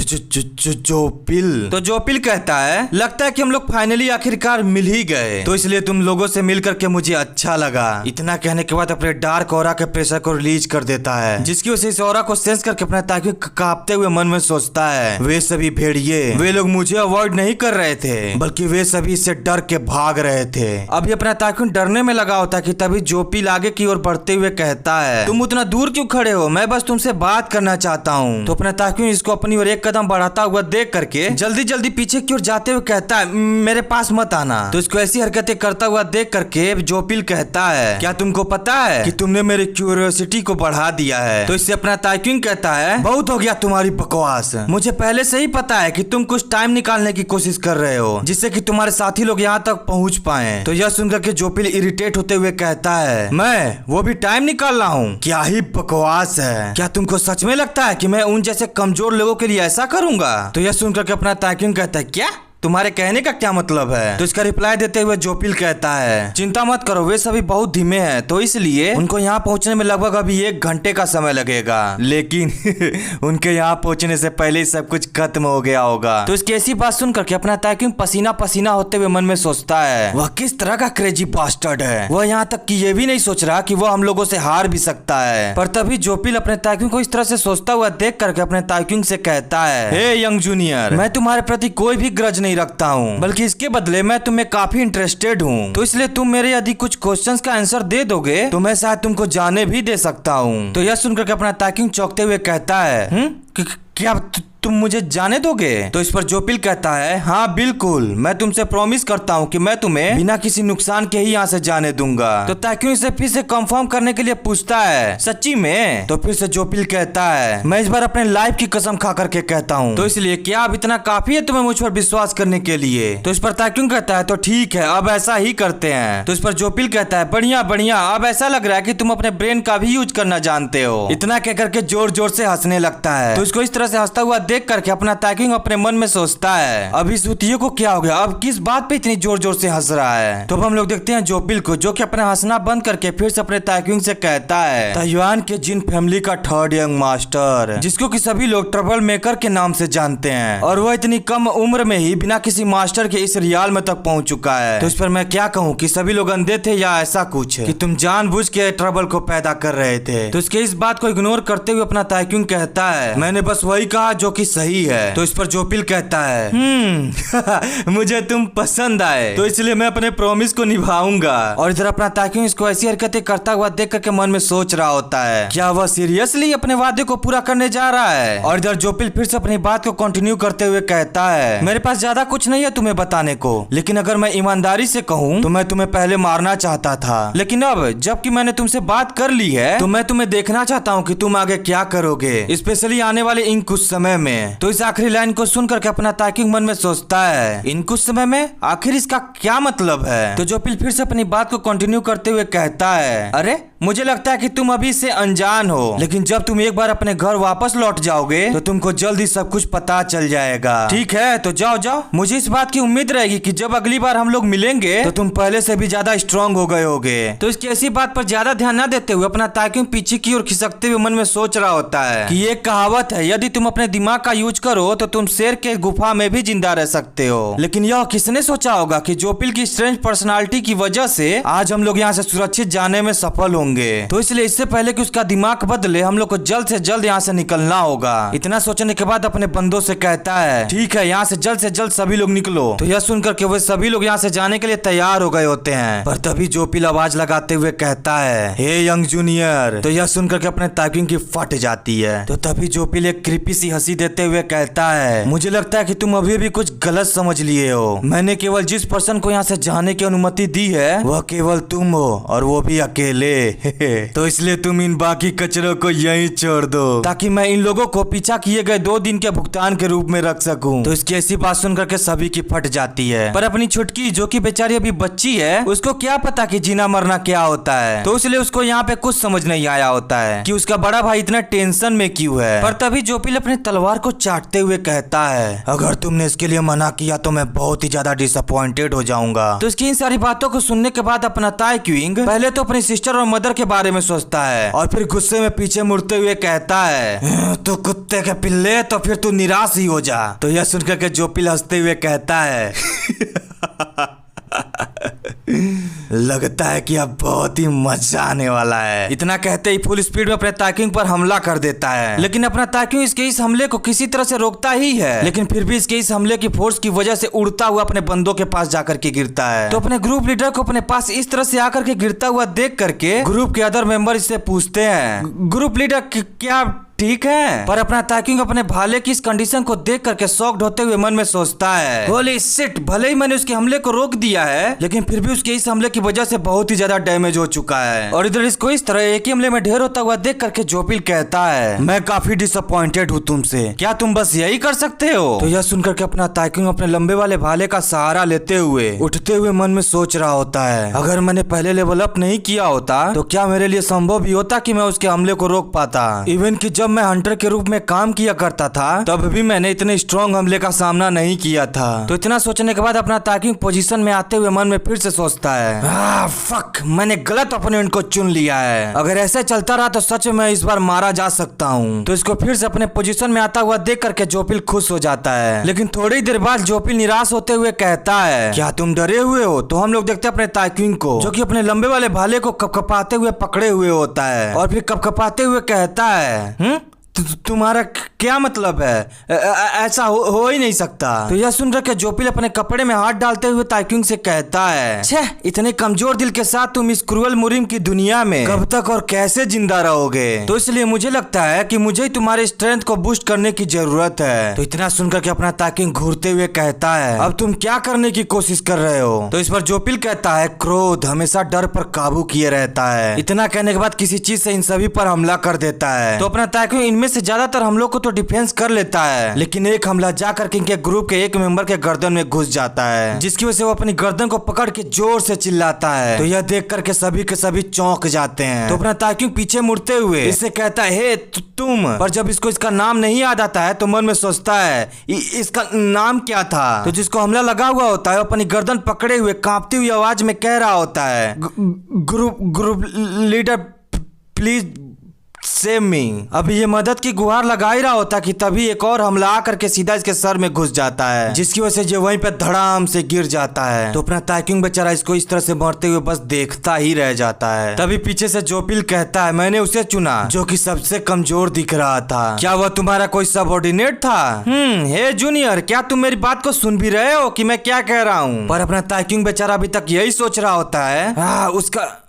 जोपिल। तो जोपिल कहता है, लगता है कि हम लोग फाइनली आखिरकार मिल ही गए, तो इसलिए तुम लोगों से मिल करके मुझे अच्छा लगा। इतना कहने के बाद अपने डार्क ऑरा के प्रेशर को रिलीज कर देता है, जिसकी वजह से इस ऑरा को सेंस करके अपना ताकि कांपते हुए मन में सोचता है, वे सभी भेड़िए, वे लोग मुझे अवॉइड नहीं कर रहे थे, बल्कि वे सभी इससे डर के भाग रहे थे। अभी अपना ताकुन डरने में लगा होता है कि तभी जोपिल आगे की ओर बढ़ते हुए कहता है, तुम उतना दूर क्यों खड़े हो, मैं बस तुमसे बात करना चाहता हूँ। तो अपना ताकुन इसको अपनी ओर एक कदम बढ़ाता हुआ देख करके जल्दी जल्दी पीछे की ओर जाते हुए कहता है, मेरे पास मत आना। तो इसको ऐसी हरकतें करता हुआ देख करके जोपिल कहता है, क्या तुमको पता है कि तुमने मेरी क्यूरियोसिटी को बढ़ा दिया है। तो इससे अपना ताकुन कहता है, बहुत हो गया तुम्हारी बकवास, मुझे पहले से ही पता है कि तुम कुछ टाइम निकालने की कोशिश कर रहे हो, जिससे कि तुम्हारे साथी लोग यहाँ तक पहुँच पाए। तो यह सुनकर के जोपिल इरिटेट होते हुए कहता है, मैं वो भी टाइम निकाल रहा हूँ, क्या ही बकवास है। क्या तुमको सच में लगता है कि मैं उन जैसे कमजोर लोगों के लिए ऐसा करूंगा। तो यह सुनकर के अपना ताकिन कहता है, क्या तुम्हारे कहने का क्या मतलब है। तो इसका रिप्लाई देते हुए जोपिल कहता है, चिंता मत करो, वे सभी बहुत धीमे हैं, तो इसलिए उनको यहाँ पहुँचने में लगभग अभी 1 घंटे का समय लगेगा, लेकिन उनके यहाँ पहुँचने से पहले ही सब कुछ खत्म हो गया होगा। तो इसकी ऐसी बात सुनकर के अपना ताकिन पसीना पसीना होते हुए मन में सोचता है, वह किस तरह का क्रेजी बास्टर्ड है। वह यहाँ तक कि ये भी नहीं सोच रहा कि वह हम लोगों से हार भी सकता है। पर तभी जोपिल अपने ताकिन को इस तरह से सोचता हुआ देख करके अपने ताकिन से कहता है, हे यंग जूनियर, मैं तुम्हारे प्रति कोई भी ग्रज नहीं रखता हूँ, बल्कि इसके बदले मैं तुम्हें काफी इंटरेस्टेड हूँ। तो इसलिए तुम मेरे यदि कुछ क्वेश्चंस का आंसर दे दोगे तो मैं शायद तुमको जाने भी दे सकता हूँ। तो यह सुनकर के अपना ताकिंग चौंकते हुए कहता है, क्या तुम मुझे जाने दोगे। तो इस पर जोपिल कहता है, हाँ बिल्कुल, मैं तुमसे प्रॉमिस करता हूँ कि मैं तुम्हें बिना किसी नुकसान के ही यहाँ से जाने दूंगा। तो ताकिन इसे फिर से कंफर्म करने के लिए पूछता है, सच्ची में। तो फिर से जोपिल कहता है, मैं इस बार अपने लाइफ की कसम खा करके कहता हूँ। तो इसलिए क्या अब इतना काफी है तुम्हें मुझ पर विश्वास करने के लिए। तो इस पर ताकिन कहता है, तो ठीक है, अब ऐसा ही करते हैं। तो इस पर जोपिल कहता है, बढ़िया बढ़िया, अब ऐसा लग रहा है कि तुम अपने ब्रेन का भी यूज करना जानते हो। इतना कह करके जोर जोर से हंसने लगता है। तो इसको इस तरह से हंसता हुआ देख करके अपना ताकिंग अपने मन में सोचता है, अब इस सुतिये को क्या हो गया, अब किस बात पे इतनी जोर जोर से हंस रहा है। तो अब हम लोग देखते हैं जोपिल को, जो कि अपना हंसना बंद करके फिर से अपने ताकिंग से कहता है, ताइवान के जिन फैमिली का 3rd यंग मास्टर, जिसको कि सभी लोग ट्रबल मेकर के नाम से जानते हैं, और वह इतनी कम उम्र में ही बिना किसी मास्टर के इस रियाल में तक पहुंच चुका है। तो इस पर मैं क्या कहूँ कि सभी लोग अंधे थे या ऐसा कुछ कि तुम जानबूझ के ट्रबल को पैदा कर रहे थे। तो इसके इस बात को इग्नोर करते हुए अपना ताकिंग कहता है, मैंने बस वही कहा जो कि सही है। तो इस पर जोपिल कहता है मुझे तुम पसंद आए तो इसलिए मैं अपने प्रॉमिस को निभाऊंगा। और इधर अपना ताक्युंग इसको ऐसी हरकतें करता हुआ देख करके मन में सोच रहा होता है क्या वह सीरियसली अपने वादे को पूरा करने जा रहा है। और इधर जोपिल फिर से अपनी बात को कंटिन्यू करते हुए कहता है मेरे पास ज्यादा कुछ नहीं है तुम्हें बताने को, लेकिन अगर मैं ईमानदारी से कहूँ तो मैं तुम्हें पहले मारना चाहता था, लेकिन अब जबकि मैंने तुमसे बात कर ली है तो मैं तुम्हें देखना चाहता हूँ कि तुम आगे क्या करोगे, स्पेशली आने वाले इन कुछ समय में। तो इस आखिरी लाइन को सुन करके अपना ताक्युंग मन में सोचता है इन कुछ समय में आखिर इसका क्या मतलब है। तो जोपिल फिर से अपनी बात को कंटिन्यू करते हुए कहता है अरे मुझे लगता है कि तुम अभी से अनजान हो, लेकिन जब तुम एक बार अपने घर वापस लौट जाओगे तो तुमको जल्दी सब कुछ पता चल जाएगा। ठीक है तो जाओ जाओ, मुझे इस बात की उम्मीद रहेगी कि जब अगली बार हम लोग मिलेंगे तो तुम पहले से भी ज्यादा स्ट्रांग हो गए होगे। तो इसकी ऐसी बात पर ज्यादा ध्यान न देते हुए अपना ताक्युंग पीछे की ओर खिसकते हुए मन में सोच रहा होता है कि एक कहावत है यदि तुम अपने दिमाग का यूज करो तो तुम शेर के गुफा में भी जिंदा रह सकते हो। लेकिन यह किसने सोचा होगा कि जोपिल की स्ट्रेंज पर्सनालिटी की वजह से आज हम लोग यहाँ से सुरक्षित जाने में सफल होंगे। तो इसलिए इससे पहले कि उसका दिमाग बदले हम लोग को जल्द से जल्द यहाँ से निकलना होगा। इतना सोचने के बाद अपने बंदों से कहता है ठीक है यहाँ से जल्द सभी लोग निकलो। तो यह सुनकर के वे सभी लोग यहाँ से जाने के लिए तैयार हो गए होते हैं, पर तभी जोपिल आवाज लगाते हुए कहता है हे यंग जूनियर। तो यह सुनकर के अपने ताक्युंग की फट जाती है। तो तभी जोपिल एक क्रीपी सी हंसी देते हुए कहता है मुझे लगता है कि तुम अभी भी कुछ गलत समझ लिए हो। मैंने केवल जिस पर्सन को यहाँ से जाने की अनुमति दी है वह केवल तुम हो, और वो भी अकेले तो इसलिए तुम इन बाकी कचरों को यहीं छोड़ दो ताकि मैं इन लोगों को पीछा किए गए 2 दिन के भुगतान के रूप में रख सकूं। तो इसकी ऐसी बात सुनकर के सभी की फट जाती है, पर अपनी छुटकी जो कि बेचारी अभी बच्ची है उसको क्या पता कि जीना मरना क्या होता है। तो इसलिए उसको यहाँ पे कुछ समझ नहीं आया होता है कि उसका बड़ा भाई इतना टेंशन में क्यों है। पर तभी जोपिल अपने तलवार को चाटते हुए कहता है अगर तुमने इसके लिए मना किया तो मैं बहुत ही ज्यादा डिसअपॉइंटेड हो जाऊंगा। तो इसकी इन सारी बातों को सुनने के बाद अपना ताक्युंग पहले तो अपनी सिस्टर और मदर के बारे में सोचता है और फिर गुस्से में पीछे मुड़ते हुए कहता है तू कुत्ते के पिल्ले तो फिर तू निराश ही हो जा। तो यह सुनकर के जोपिल हंसते हुए कहता है लगता है कि अब बहुत ही मजा आने वाला है। इतना कहते ही फुल स्पीड में अपने ताक्युंग पर हमला कर देता है, लेकिन अपना ताक्युंग इसके इस हमले को किसी तरह से रोकता ही है, लेकिन फिर भी इसके इस हमले की फोर्स की वजह से उड़ता हुआ अपने बंदों के पास जाकर के गिरता है। तो अपने ग्रुप लीडर को अपने पास इस तरह से आकर के गिरता हुआ देख करके ग्रुप के अदर मेंबर इससे पूछते हैं ग्रुप लीडर क्या ठीक है। पर अपना ताक्युंग अपने भाले की इस कंडीशन को देख करके शॉक्ड होते हुए मन में सोचता है होली शिट, भले ही मैंने उसके हमले को रोक दिया है लेकिन फिर भी उसके इस हमले की वजह से बहुत ही ज्यादा डैमेज हो चुका है। और इधर इसको इस तरह एक ही हमले में ढेर होता हुआ देख करके जोपिल कहता है मैं काफी डिसअपॉइंटेड हूँ तुमसे, क्या तुम बस यही कर सकते हो। तो यह सुनकर के अपना ताक्युंग अपने लंबे वाले भाले का सहारा लेते हुए उठते हुए मन में सोच रहा होता है अगर मैंने पहले लेवल अप नहीं किया होता तो क्या मेरे लिए संभव भी होता कि मैं उसके हमले को रोक पाता। इवन कि जब मैं हंटर के रूप में काम किया करता था तब भी मैंने इतने स्ट्रॉन्ग हमले का सामना नहीं किया था। तो इतना सोचने के बाद अपना ताक्युंग पोजीशन में आते हुए मन में फिर से सोचता है फक, मैंने गलत ओपोनेंट को चुन लिया है, अगर ऐसे चलता रहा तो सच में इस बार मारा जा सकता हूँ। तो इसको फिर से अपने पोजीशन में आता हुआ देख करके जोपिल खुश हो जाता है, लेकिन थोड़ी देर बाद जोपिल निराश होते हुए कहता है क्या तुम डरे हुए हो। तो हम लोग देखते हैं अपने ताक्युंग को जो कि अपने लंबे वाले भाले को कपकपाते हुए पकड़े हुए होता है और फिर कपकपाते हुए कहता है तुम्हारा क्या मतलब है, ऐसा हो ही नहीं सकता। तो यह सुनकर के जोपिल अपने कपड़े में हाथ डालते हुए ताक्युंग से कहता है छह, इतने कमजोर दिल के साथ तुम इस क्रूअल मुरिम की दुनिया में कब तक और कैसे जिंदा रहोगे। तो इसलिए मुझे लगता है कि मुझे तुम्हारे स्ट्रेंथ को बूस्ट करने की जरूरत है। तो इतना सुनकर के अपना ताक्युंग घूरते हुए कहता है अब तुम क्या करने की कोशिश कर रहे हो। तो इस पर जोपिल कहता है क्रोध हमेशा डर पर काबू किए रहता है। इतना कहने के बाद किसी चीज से इन सभी पर हमला कर देता है। तो अपना ताक्युंग इनमें से ज्यादातर हमलों को तो डिफेंस कर लेता है, लेकिन एक हमला जाकर के इनके ग्रुप के एक मेंबर के गर्दन में घुस जाता है, जिसकी वजह से वो अपनी गर्दन को पकड़ के जोर से चिल्लाता है। तो यह देख करके सभी के सभी चौंक जाते हैं। तो अपना ताक्युंग पीछे मुड़ते हुए इससे कहता है हे तुम, पर जब इसको इसका नाम नहीं याद आता है तो मन में सोचता है इसका नाम क्या था। तो जिसको हमला लगा हुआ होता है अपनी गर्दन पकड़े हुए कांपती हुई आवाज में कह रहा होता है group leader please save me. अभी ये मदद की गुहार लगा ही रहा होता कि तभी एक और हमला आकर के सीधा इसके सर में घुस जाता है, जिसकी वजह से ये वहीं पे धड़ाम से गिर जाता है। तो अपना ताइक्यूंग बेचारा इसको इस तरह से मरते हुए बस देखता ही रह जाता है। तभी पीछे से जोपिल कहता है, मैंने उसे चुना जो कि सबसे कमजोर दिख रहा था। क्या वह तुम्हारा कोई सबऑर्डिनेट था? हे जूनियर, क्या तुम मेरी बात को सुन भी रहे हो कि मैं क्या कह रहा हूँ? पर अपना ताइक्यूंग बेचारा अभी तक यही सोच रहा होता है,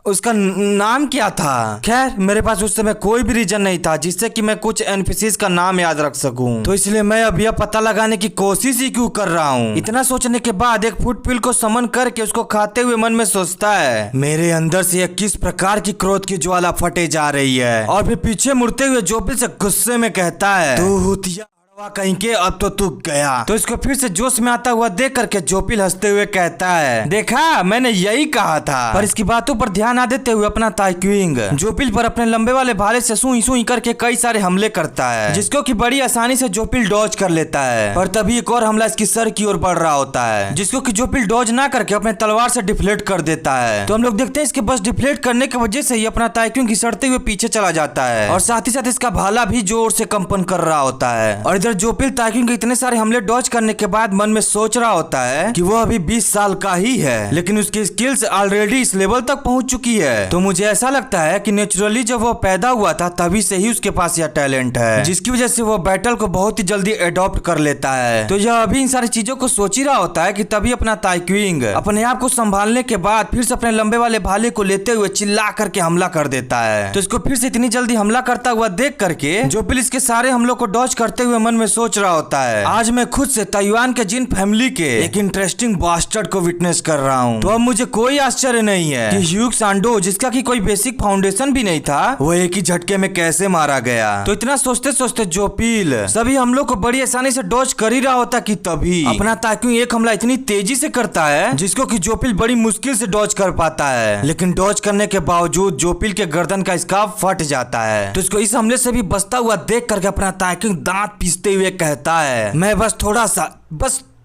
उसका नाम क्या था? खैर, मेरे पास उस समय कोई भी रीजन नहीं था जिससे कि मैं कुछ एनपीसीज का नाम याद रख सकूं, तो इसलिए मैं अब यह पता लगाने की कोशिश ही क्यों कर रहा हूं। इतना सोचने के बाद एक फुटपिल को समन करके उसको खाते हुए मन में सोचता है, मेरे अंदर से यह किस प्रकार की क्रोध की ज्वाला फटे जा रही है। और फिर पीछे मुड़ते हुए जोपिल से गुस्से में कहता है, तू हुतिया कहीं के, अब तो तू गया। तो इसको फिर से जोश में आता हुआ देख करके जोपिल हंसते हुए कहता है, देखा, मैंने यही कहा था। पर इसकी बातों पर ध्यान ना देते हुए अपना ताइक्यूंग जोपिल पर अपने लंबे वाले भाले से सुई सुई करके कई सारे हमले करता है, जिसको कि बड़ी आसानी से जोपिल डॉज कर लेता है। पर तभी एक और हमला इसकी सर की ओर बढ़ रहा होता है, जिसको कि जोपिल डॉज ना करके अपने तलवार से डिफ्लेक्ट कर देता है। तो हम लोग देखते हैं इसके बस डिफ्लेक्ट करने की वजह से ही अपना ताइक्यूंग घिसटते हुए पीछे चला जाता है, और साथ ही साथ इसका भाला भी जोर से कंपन कर रहा होता है। और जोपिल ताइक्यूंग के इतने सारे हमले डॉज करने के बाद मन में सोच रहा होता है कि वो अभी 20 साल का ही है, लेकिन उसकी स्किल्स ऑलरेडी इस लेवल तक पहुंच चुकी है। तो मुझे ऐसा लगता है कि नेचुरली जब वो पैदा हुआ था तभी से ही उसके पास यह टैलेंट है, जिसकी वजह से वो बैटल को बहुत ही जल्दी एडॉप्ट कर लेता है। तो यह अभी इन सारी चीजों को सोच ही रहा होता है कि तभी अपना ताइक्यूंग अपने आप को संभालने के बाद फिर से अपने लंबे वाले भाले को लेते हुए चिल्ला करके हमला कर देता है। तो इसको फिर से इतनी जल्दी हमला करता हुआ देख करके जोपिल इसके सारे हमलों को डॉज करते हुए मन में सोच रहा होता है, आज मैं खुद से ताइवान के जिन फैमिली के एक इंटरेस्टिंग बास्टर्ड को विटनेस कर रहा हूँ। तो अब मुझे कोई आश्चर्य नहीं है कि ह्यूग सांडो, जिसका कि कोई बेसिक फाउंडेशन भी नहीं था, वो एक ही झटके में कैसे मारा गया। तो इतना सोचते सोचते जोपिल सभी हमलों को बड़ी आसानी से डॉज कर ही रहा होता कि तभी अपना ताइक्यूंग एक हमला इतनी तेजी से करता है जिसको कि जोपिल बड़ी मुश्किल से डॉज कर पाता है। लेकिन डॉज करने के बावजूद जोपिल के गर्दन का स्कार्फ फट जाता है। तो इसको इस हमले से भी बचता हुआ देख करके अपना ताइक्यूंग दांत पीसते हुए कहता है, मैं बस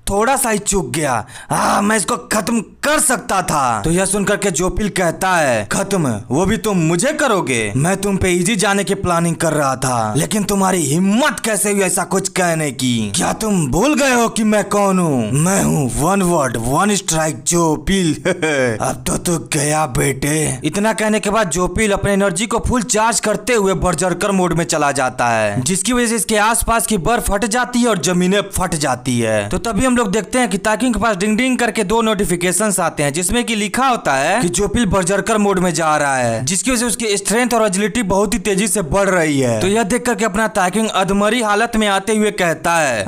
थोड़ा सा ही चूक गया। मैं इसको खत्म कर सकता था। तो यह सुनकर के जोपिल कहता है, खत्म? वो भी तुम मुझे करोगे? मैं तुम पे इजी जाने की प्लानिंग कर रहा था, लेकिन तुम्हारी हिम्मत कैसे हुई ऐसा कुछ कहने की? क्या तुम भूल गए हो कि मैं कौन हूँ? मैं हूँ वन वर्ड वन स्ट्राइक जोपिल। अब तो तू गया बेटे। इतना कहने के बाद जोपिल अपने एनर्जी को फुल चार्ज करते हुए बर्जरकर मोड में चला जाता है, जिसकी वजह से इसके आसपास की बर्फ फट जाती है और जमीनें फट जाती है। तो तभी हम लोग देखते हैं कि ताइक्यूंग के पास डिंग डिंग करके 2 नोटिफिकेशंस आते हैं, जिसमें कि लिखा होता है कि जोपिल बर्जरकर मोड में जा रहा है, जिसकी वजह से उसकी स्ट्रेंथ और एजिलिटी बहुत ही तेजी से बढ़ रही है। तो यह देख करके अपना ताइक्यूंग अधमरी हालत में आते हुए कहता है,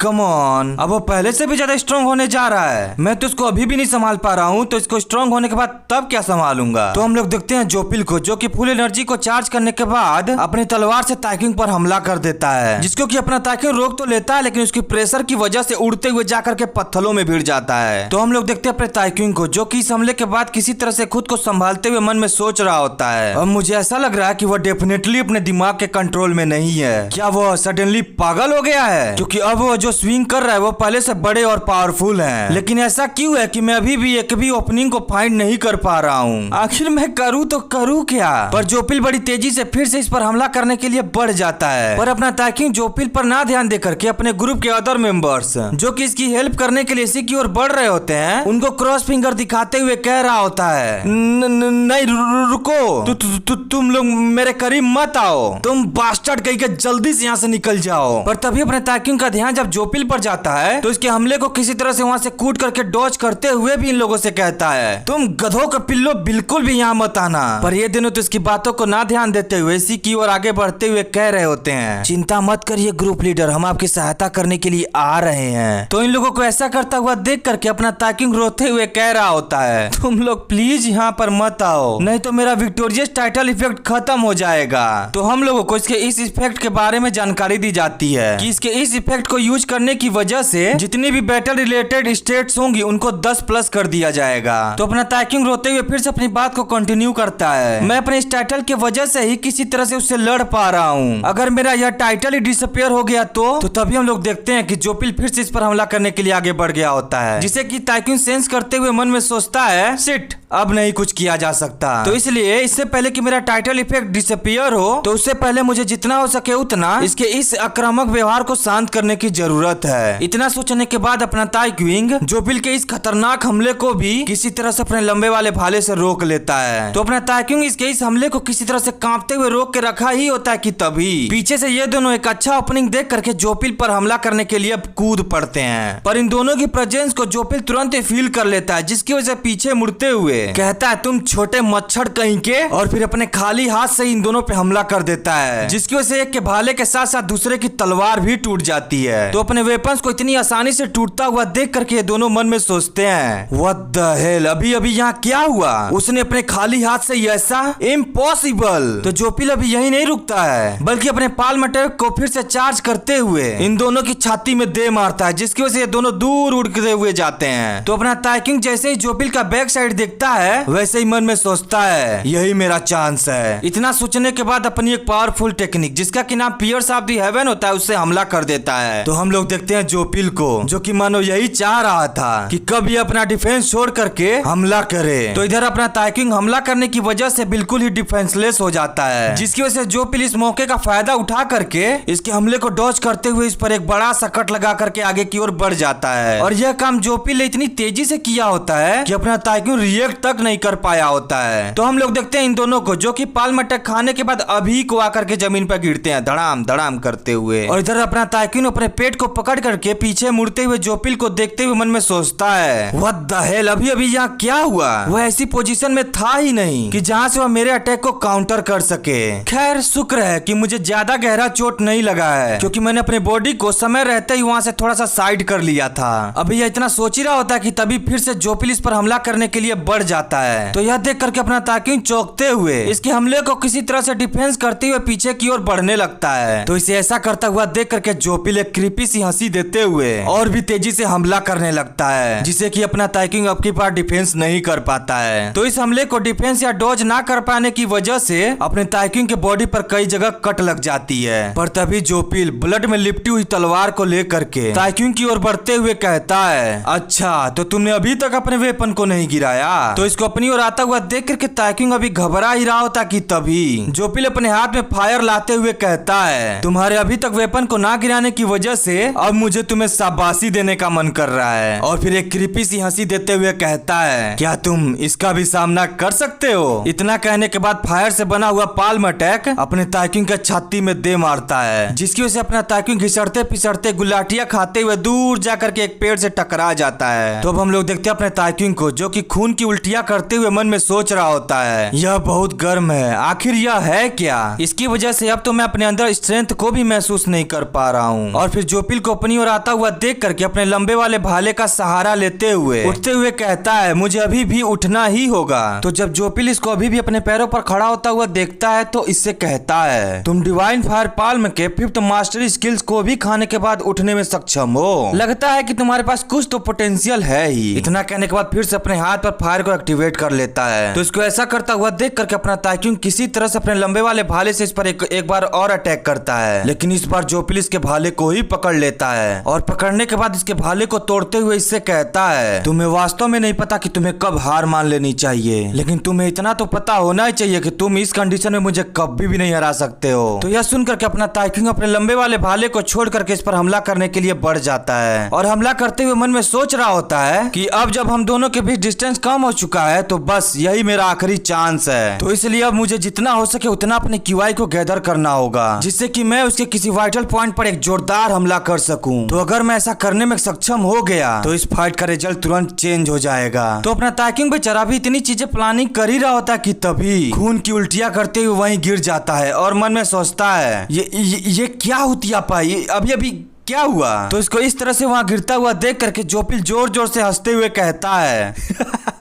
कम ऑन, अब वो पहले से भी ज्यादा स्ट्रॉन्ग होने जा रहा है। मैं तो इसको अभी भी नहीं संभाल पा रहा हूँ, तो इसको स्ट्रॉन्ग होने के बाद तब क्या संभालूंगा। तो हम लोग देखते हैं जोपिल को, जो कि फुल एनर्जी को चार्ज करने के बाद अपनी तलवार से ताइक्यूंग पर हमला कर देता है, जिसको कि अपना ताइक्यूंग रोक तो लेता है, लेकिन उसकी प्रेशर की वजह से उड़ते हुए जाकर के पत्थरों में भिड़ जाता है। तो हम लोग देखते हैं अपने ताइक्यूंग को, जो कि इस हमले के बाद किसी तरह से खुद को संभालते हुए मन में सोच रहा होता है, अब मुझे ऐसा लग रहा है कि वह डेफिनेटली अपने दिमाग के कंट्रोल में नहीं है। क्या वह सडनली पागल हो गया है? क्योंकि अब वो जो स्विंग कर रहा है वो पहले से बड़े और पावरफुल हैं। लेकिन ऐसा क्यों है कि मैं अभी भी एक भी ओपनिंग को फाइंड नहीं कर पा रहा हूँ? आखिर मैं करूँ तो करूँ क्या? पर जोपिल बड़ी तेजी से फिर से इस पर हमला करने के लिए बढ़ जाता है, पर अपना ताइक्यूंग जोपिल पर ना ध्यान देकर के अपने ग्रुप के अदर मेंबर्स, जो कि इसकी हेल्प करने के लिए इसी की ओर बढ़ रहे होते हैं, उनको क्रॉस फिंगर दिखाते हुए कह रहा होता है, नहीं रुको, तुम लोग मेरे करीब मत आओ, तुम बास्टर्ड कहीं के जल्दी से यहाँ से निकल जाओ। पर तभी अपने ताइक्यूंग का ध्यान जब जोपिल पर जाता है, तो इसके हमले को किसी तरह से वहाँ से कूद करके डॉज करते हुए भी इन लोगों से कहता है, तुम गधों के पिल्लो बिल्कुल भी यहाँ मत आना। पर ये दोनों तो इसकी बातों को ना ध्यान देते हुए इसी की ओर आगे बढ़ते हुए कह रहे होते हैं, चिंता मत करिए ग्रुप लीडर, हम आपकी सहायता करने के लिए आ रहे हैं। तो इन लोगों को ऐसा करता हुआ देख करके अपना ताइक्यूंग रोते हुए कह रहा होता है, तुम लोग प्लीज यहाँ पर मत आओ, नहीं तो मेरा विक्टोरियस टाइटल इफेक्ट खत्म हो जाएगा। तो हम लोगों को इसके इस इफेक्ट के बारे में जानकारी दी जाती है कि इसके इस इफेक्ट को यूज करने की वजह से जितनी भी बैटल रिलेटेड स्टेट्स होंगी उनको 10+ कर दिया जाएगा। तो अपना ताइक्यूंग रोते हुए फिर से अपनी बात को कंटिन्यू करता है, मैं अपने इस टाइटल की वजह से ही किसी तरह से उससे लड़ पा रहा हूँ, अगर मेरा यह टाइटल ही डिसअपियर हो गया तो तभी हम लोग देखते हैं कि जोपिल फिर से इस पर हमला करने के लिए आगे बढ़ गया होता है, जिसे कि ताइक्यून सेंस करते हुए मन में सोचता है शिट, अब नहीं कुछ किया जा सकता। तो इसलिए इससे पहले कि मेरा टाइटल इफेक्ट डिसअपीयर हो, तो उससे पहले मुझे जितना हो सके उतना इसके इस आक्रामक व्यवहार को शांत करने की जरूरत है। इतना सोचने के बाद अपना ताइक्विंग जोपिल के इस खतरनाक हमले को भी किसी तरह से अपने लंबे वाले भाले से रोक लेता है। तो अपना ताइक्विंग इसके इस हमले को किसी तरह से कांपते हुए रोक के रखा ही होता है कि तभी पीछे से ये दोनों एक अच्छा ओपनिंग देख करके जोपिल पर हमला करने के लिए कूद पड़ते हैं। पर इन दोनों की प्रेजेंस को जोपिल तुरंत ही फील कर लेता है, जिसकी वजह से पीछे मुड़ते हुए कहता है तुम छोटे मच्छर कहीं के, और फिर अपने खाली हाथ से इन दोनों पे हमला कर देता है, जिसकी वजह से एक के भाले के साथ साथ दूसरे की तलवार भी टूट जाती है। तो अपने वेपन्स को इतनी आसानी से टूटता हुआ देख करके ये दोनों मन में सोचते हैं व्हाट द हेल, अभी अभी यहाँ क्या हुआ? उसने अपने खाली हाथ से ऐसा, इम्पॉसिबल। तो जोपिल अभी यही नहीं रुकता है, बल्कि अपने पाल मटेक को फिर से चार्ज करते हुए इन दोनों की छाती में दे मारता है, जिसकी वजह से ये दोनों दूर उड़ते हुए जाते हैं। तो अपना ताइक्विंग जैसे ही जोपिल का बैक साइड देखता है, वैसे ही मन में सोचता है यही मेरा चांस है। इतना सोचने के बाद अपनी एक पावरफुल टेक्निक जिसका कि नाम पियर्स ऑफ द हेवन होता है, उससे हमला कर देता है। तो हम लोग देखते हैं जोपिल को, जो कि मानो यही चाह रहा था कि कब ये अपना डिफेंस छोड़ करके हमला करे। तो इधर अपना ताइक्विंग हमला करने की वजह से बिल्कुल ही डिफेंसलेस हो जाता है, जिसकी वजह से जोपिल इस मौके का फायदा उठा करके इसके हमले को डॉज करते हुए इस पर एक बड़ा सा कट लगा करके आगे की ओर बढ़ जाता है। और यह काम जोपिल ने इतनी तेजी से किया होता है कि अपना ताइक्विंग रिएक्ट तक नहीं कर पाया होता है। तो हम लोग देखते हैं इन दोनों को, जो कि पाल अटैक खाने के बाद अभी को आकर के जमीन पर गिरते हैं धड़ाम धड़ाम करते हुए। और इधर अपना ताइक्विंग अपने पेट को पकड़ करके पीछे मुड़ते हुए जोपिल को देखते हुए मन में सोचता है व्हाट द हेल, अभी अभी यहाँ क्या हुआ? वह ऐसी पोजीशन में था ही नहीं कि जहाँ से वह मेरे अटैक को काउंटर कर सके। खैर शुक्र है कि मुझे ज्यादा गहरा चोट नहीं लगा है, क्योंकि मैंने अपने बॉडी को समय रहते ही वहाँ से थोड़ा सा साइड कर लिया था। अभी यह इतना सोच ही रहा होता है कि तभी फिर से जोपिल इस पर हमला करने के लिए बढ़ जाता है। तो यह देख करके अपना ताइक्विंग चौंकते हुए इसके हमले को किसी तरह से डिफेंस करते हुए पीछे की ओर बढ़ने लगता है। तो इसे ऐसा करता हुआ देख करके जोपिल एक क्रीपी सी हंसी देते हुए और भी तेजी से हमला करने लगता है, जिसे कि अपना ताइक्विंग अब की बार डिफेंस नहीं कर पाता है। तो इस हमले को डिफेंस या डॉज ना कर पाने की वजह से अपने ताइक्विंग के बॉडी पर कई जगह कट लग जाती है। पर तभी जोपिल ब्लड में लिपटी हुई तलवार को लेकर के ताइक्विंग की ओर बढ़ते हुए कहता है अच्छा, तो तुमने अभी तक अपने वेपन को नहीं गिराया? तो इसको अपनी ओर आता हुआ देख करके ताइक्विंग अभी घबरा ही रहा होता कि तभी जोपिल अपने हाथ में फायर लाते हुए कहता है तुम्हारे अभी तक वेपन को ना गिराने की वजह से अब मुझे तुम्हें शाबाशी देने का मन कर रहा है। और फिर एक क्रीपी सी हंसी देते हुए कहता है क्या तुम इसका भी सामना कर सकते हो? इतना कहने के बाद फायर से बना हुआ पाल्म अटैक अपने ताइक्विंग के छाती में दे मारता है, जिसकी वजह से अपना ताइक्विंग घिसड़ते पिसड़ते गुलाटियां खाते हुए दूर जाकर के एक पेड़ से टकरा जाता है। तो अब हम लोग देखते हैं अपने ताइक्विंग को, जो कि खून की उल्टियां करते हुए मन में सोच रहा होता है यह बहुत गर्म है, आखिर यह है क्या? इसकी वजह से अब तो मैं अपने अंदर स्ट्रेंथ को भी महसूस नहीं कर पा रहा हूँ। और फिर जोपिल को अपनी ओर आता हुआ देख करके अपने लंबे वाले भाले का सहारा लेते हुए उठते हुए कहता है मुझे अभी भी उठना ही होगा। तो जब जोपिल इसको अभी भी अपने पैरों पर खड़ा होता हुआ देखता है तो इससे कहता है तुम डिवाइन फायर पाल्म के 5th मास्टरी स्किल्स को भी खाने के बाद उठने में सक्षम हो, लगता है कि तुम्हारे पास कुछ तो पोटेंशियल है ही। इतना कहने के बाद फिर से अपने हाथ पर फायर को एक्टिवेट कर लेता है। तो इसको ऐसा करता हुआ देख करके अपना ताइक्विंग किसी तरह से अपने लंबे वाले भाले से इस पर एक बार और अटैक करता है, लेकिन इस बार जोपिल इसके भाले को ही पकड़ लेता है। और पकड़ने के बाद इसके भाले को तोड़ते हुए इससे कहता है तुम्हें वास्तव में नहीं पता कि तुम्हें कब हार मान लेनी चाहिए, लेकिन तुम्हें इतना तो पता होना ही चाहिए कि तुम इस कंडीशन में मुझे कभी भी नहीं हरा सकते हो। तो यह सुन करके अपना ताइक्विंग अपने लंबे वाले भाले को छोड़ करके इस पर हमला करने के लिए बढ़ जाता है। और हमला करते हुए मन में सोच रहा होता है कि अब जब हम दोनों के बीच डिस्टेंस कम हो चुका है तो बस यही मेरा आखिरी चांस है। तो इसलिए अब मुझे जितना हो सके उतना अपने क्यूआई को गैदर करना होगा, जिससे कि मैं उसके किसी वाइटल पॉइंट पर एक जोरदार हमला कर सकूं। तो अगर मैं ऐसा करने में सक्षम हो गया तो इस फाइट का रिजल्ट तुरंत चेंज हो जाएगा। तो अपना ताइक्विंग बेचारा भी इतनी चीजें प्लानिंग कर ही रहा होता कि तभी खून की उल्टियां करते हुए वहीं गिर जाता है और मन में सोचता है ये क्या होती पाई, अभी अभी क्या हुआ? तो इसको इस तरह से वहाँ गिरता हुआ देख करके जोपिल जोर जोर से हंसते हुए कहता है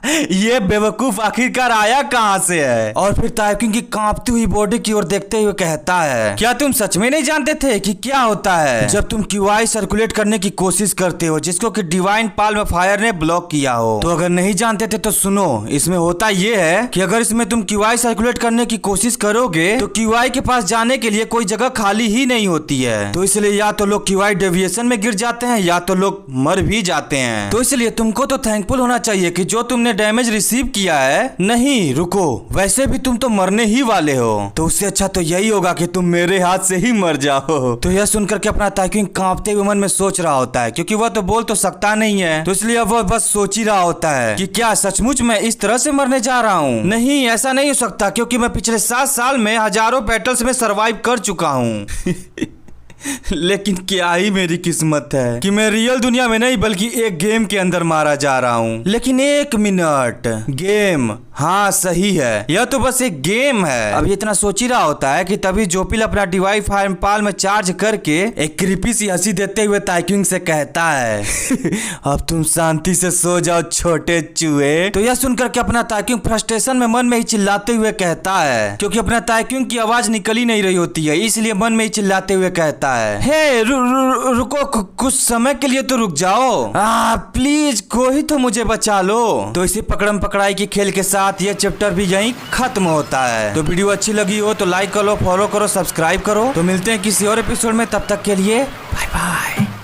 ये बेवकूफ आखिरकार आया कहाँ से है? और फिर ताइक्यून की कांपती हुई बॉडी की ओर देखते हुए कहता है, क्या तुम सच में नहीं जानते थे कि क्या होता है जब तुम क्यूआई सर्कुलेट करने की कोशिश करते हो जिसको कि डिवाइन पाल्म फायर ने ब्लॉक किया हो? तो अगर नहीं जानते थे तो सुनो, इसमें होता ये है कि अगर इसमें तुम क्यूआई सर्कुलेट करने की कोशिश करोगे तो क्यूआई के पास जाने के लिए कोई जगह खाली ही नहीं होती है। तो इसलिए या तो लोग क्यूआई डेविएशन में गिर जाते हैं या तो लोग मर भी जाते हैं। तो इसलिए तुमको तो थैंकफुल होना चाहिए कि जो तुमने डैमेज रिसीव किया है। नहीं रुको, वैसे भी तुम तो मरने ही वाले हो, तो उससे अच्छा तो यही होगा कि तुम मेरे हाथ से ही मर जाओ। तो यह सुनकर के अपना ताइक्यून कांपते हुए मन में सोच रहा होता है, क्योंकि वह तो बोल तो सकता नहीं है, तो इसलिए वह बस सोच ही रहा होता है कि क्या सचमुच मैं इस तरह से मरने जा रहा हूँ? नहीं, ऐसा नहीं हो सकता, क्योंकि मैं पिछले 7 साल में हजारों बैटल्स में सरवाइव कर चुका हूँ। लेकिन क्या ही मेरी किस्मत है कि मैं रियल दुनिया में नहीं बल्कि एक गेम के अंदर मारा जा रहा हूँ। लेकिन एक मिनट, गेम? हाँ सही है, यह तो बस एक गेम है। अब इतना सोच ही रहा होता है कि तभी जोपिल अपना डिवाइन फायर पाल में चार्ज करके एक क्रीपी सी हंसी देते हुए ताइक्यून से कहता है, अब तुम शांति से सो जाओ छोटे चूहे। तो यह सुनकर के अपना ताइक्यून फ्रस्ट्रेशन में मन में ही चिल्लाते हुए कहता है, क्योंकि अपना ताइक्यून की आवाज निकल ही नहीं रही होती है, इसलिए मन में ही चिल्लाते हुए कहता है, हे रुको, कुछ समय के लिए तो रुक जाओ, प्लीज कोई तो मुझे बचा लो। तो इसी पकड़म पकड़ाई की खेल के साथ यह चैप्टर भी यहीं खत्म होता है। तो वीडियो अच्छी लगी हो तो लाइक करो, फॉलो करो, सब्सक्राइब करो। तो मिलते हैं किसी और एपिसोड में, तब तक के लिए बाय बाय।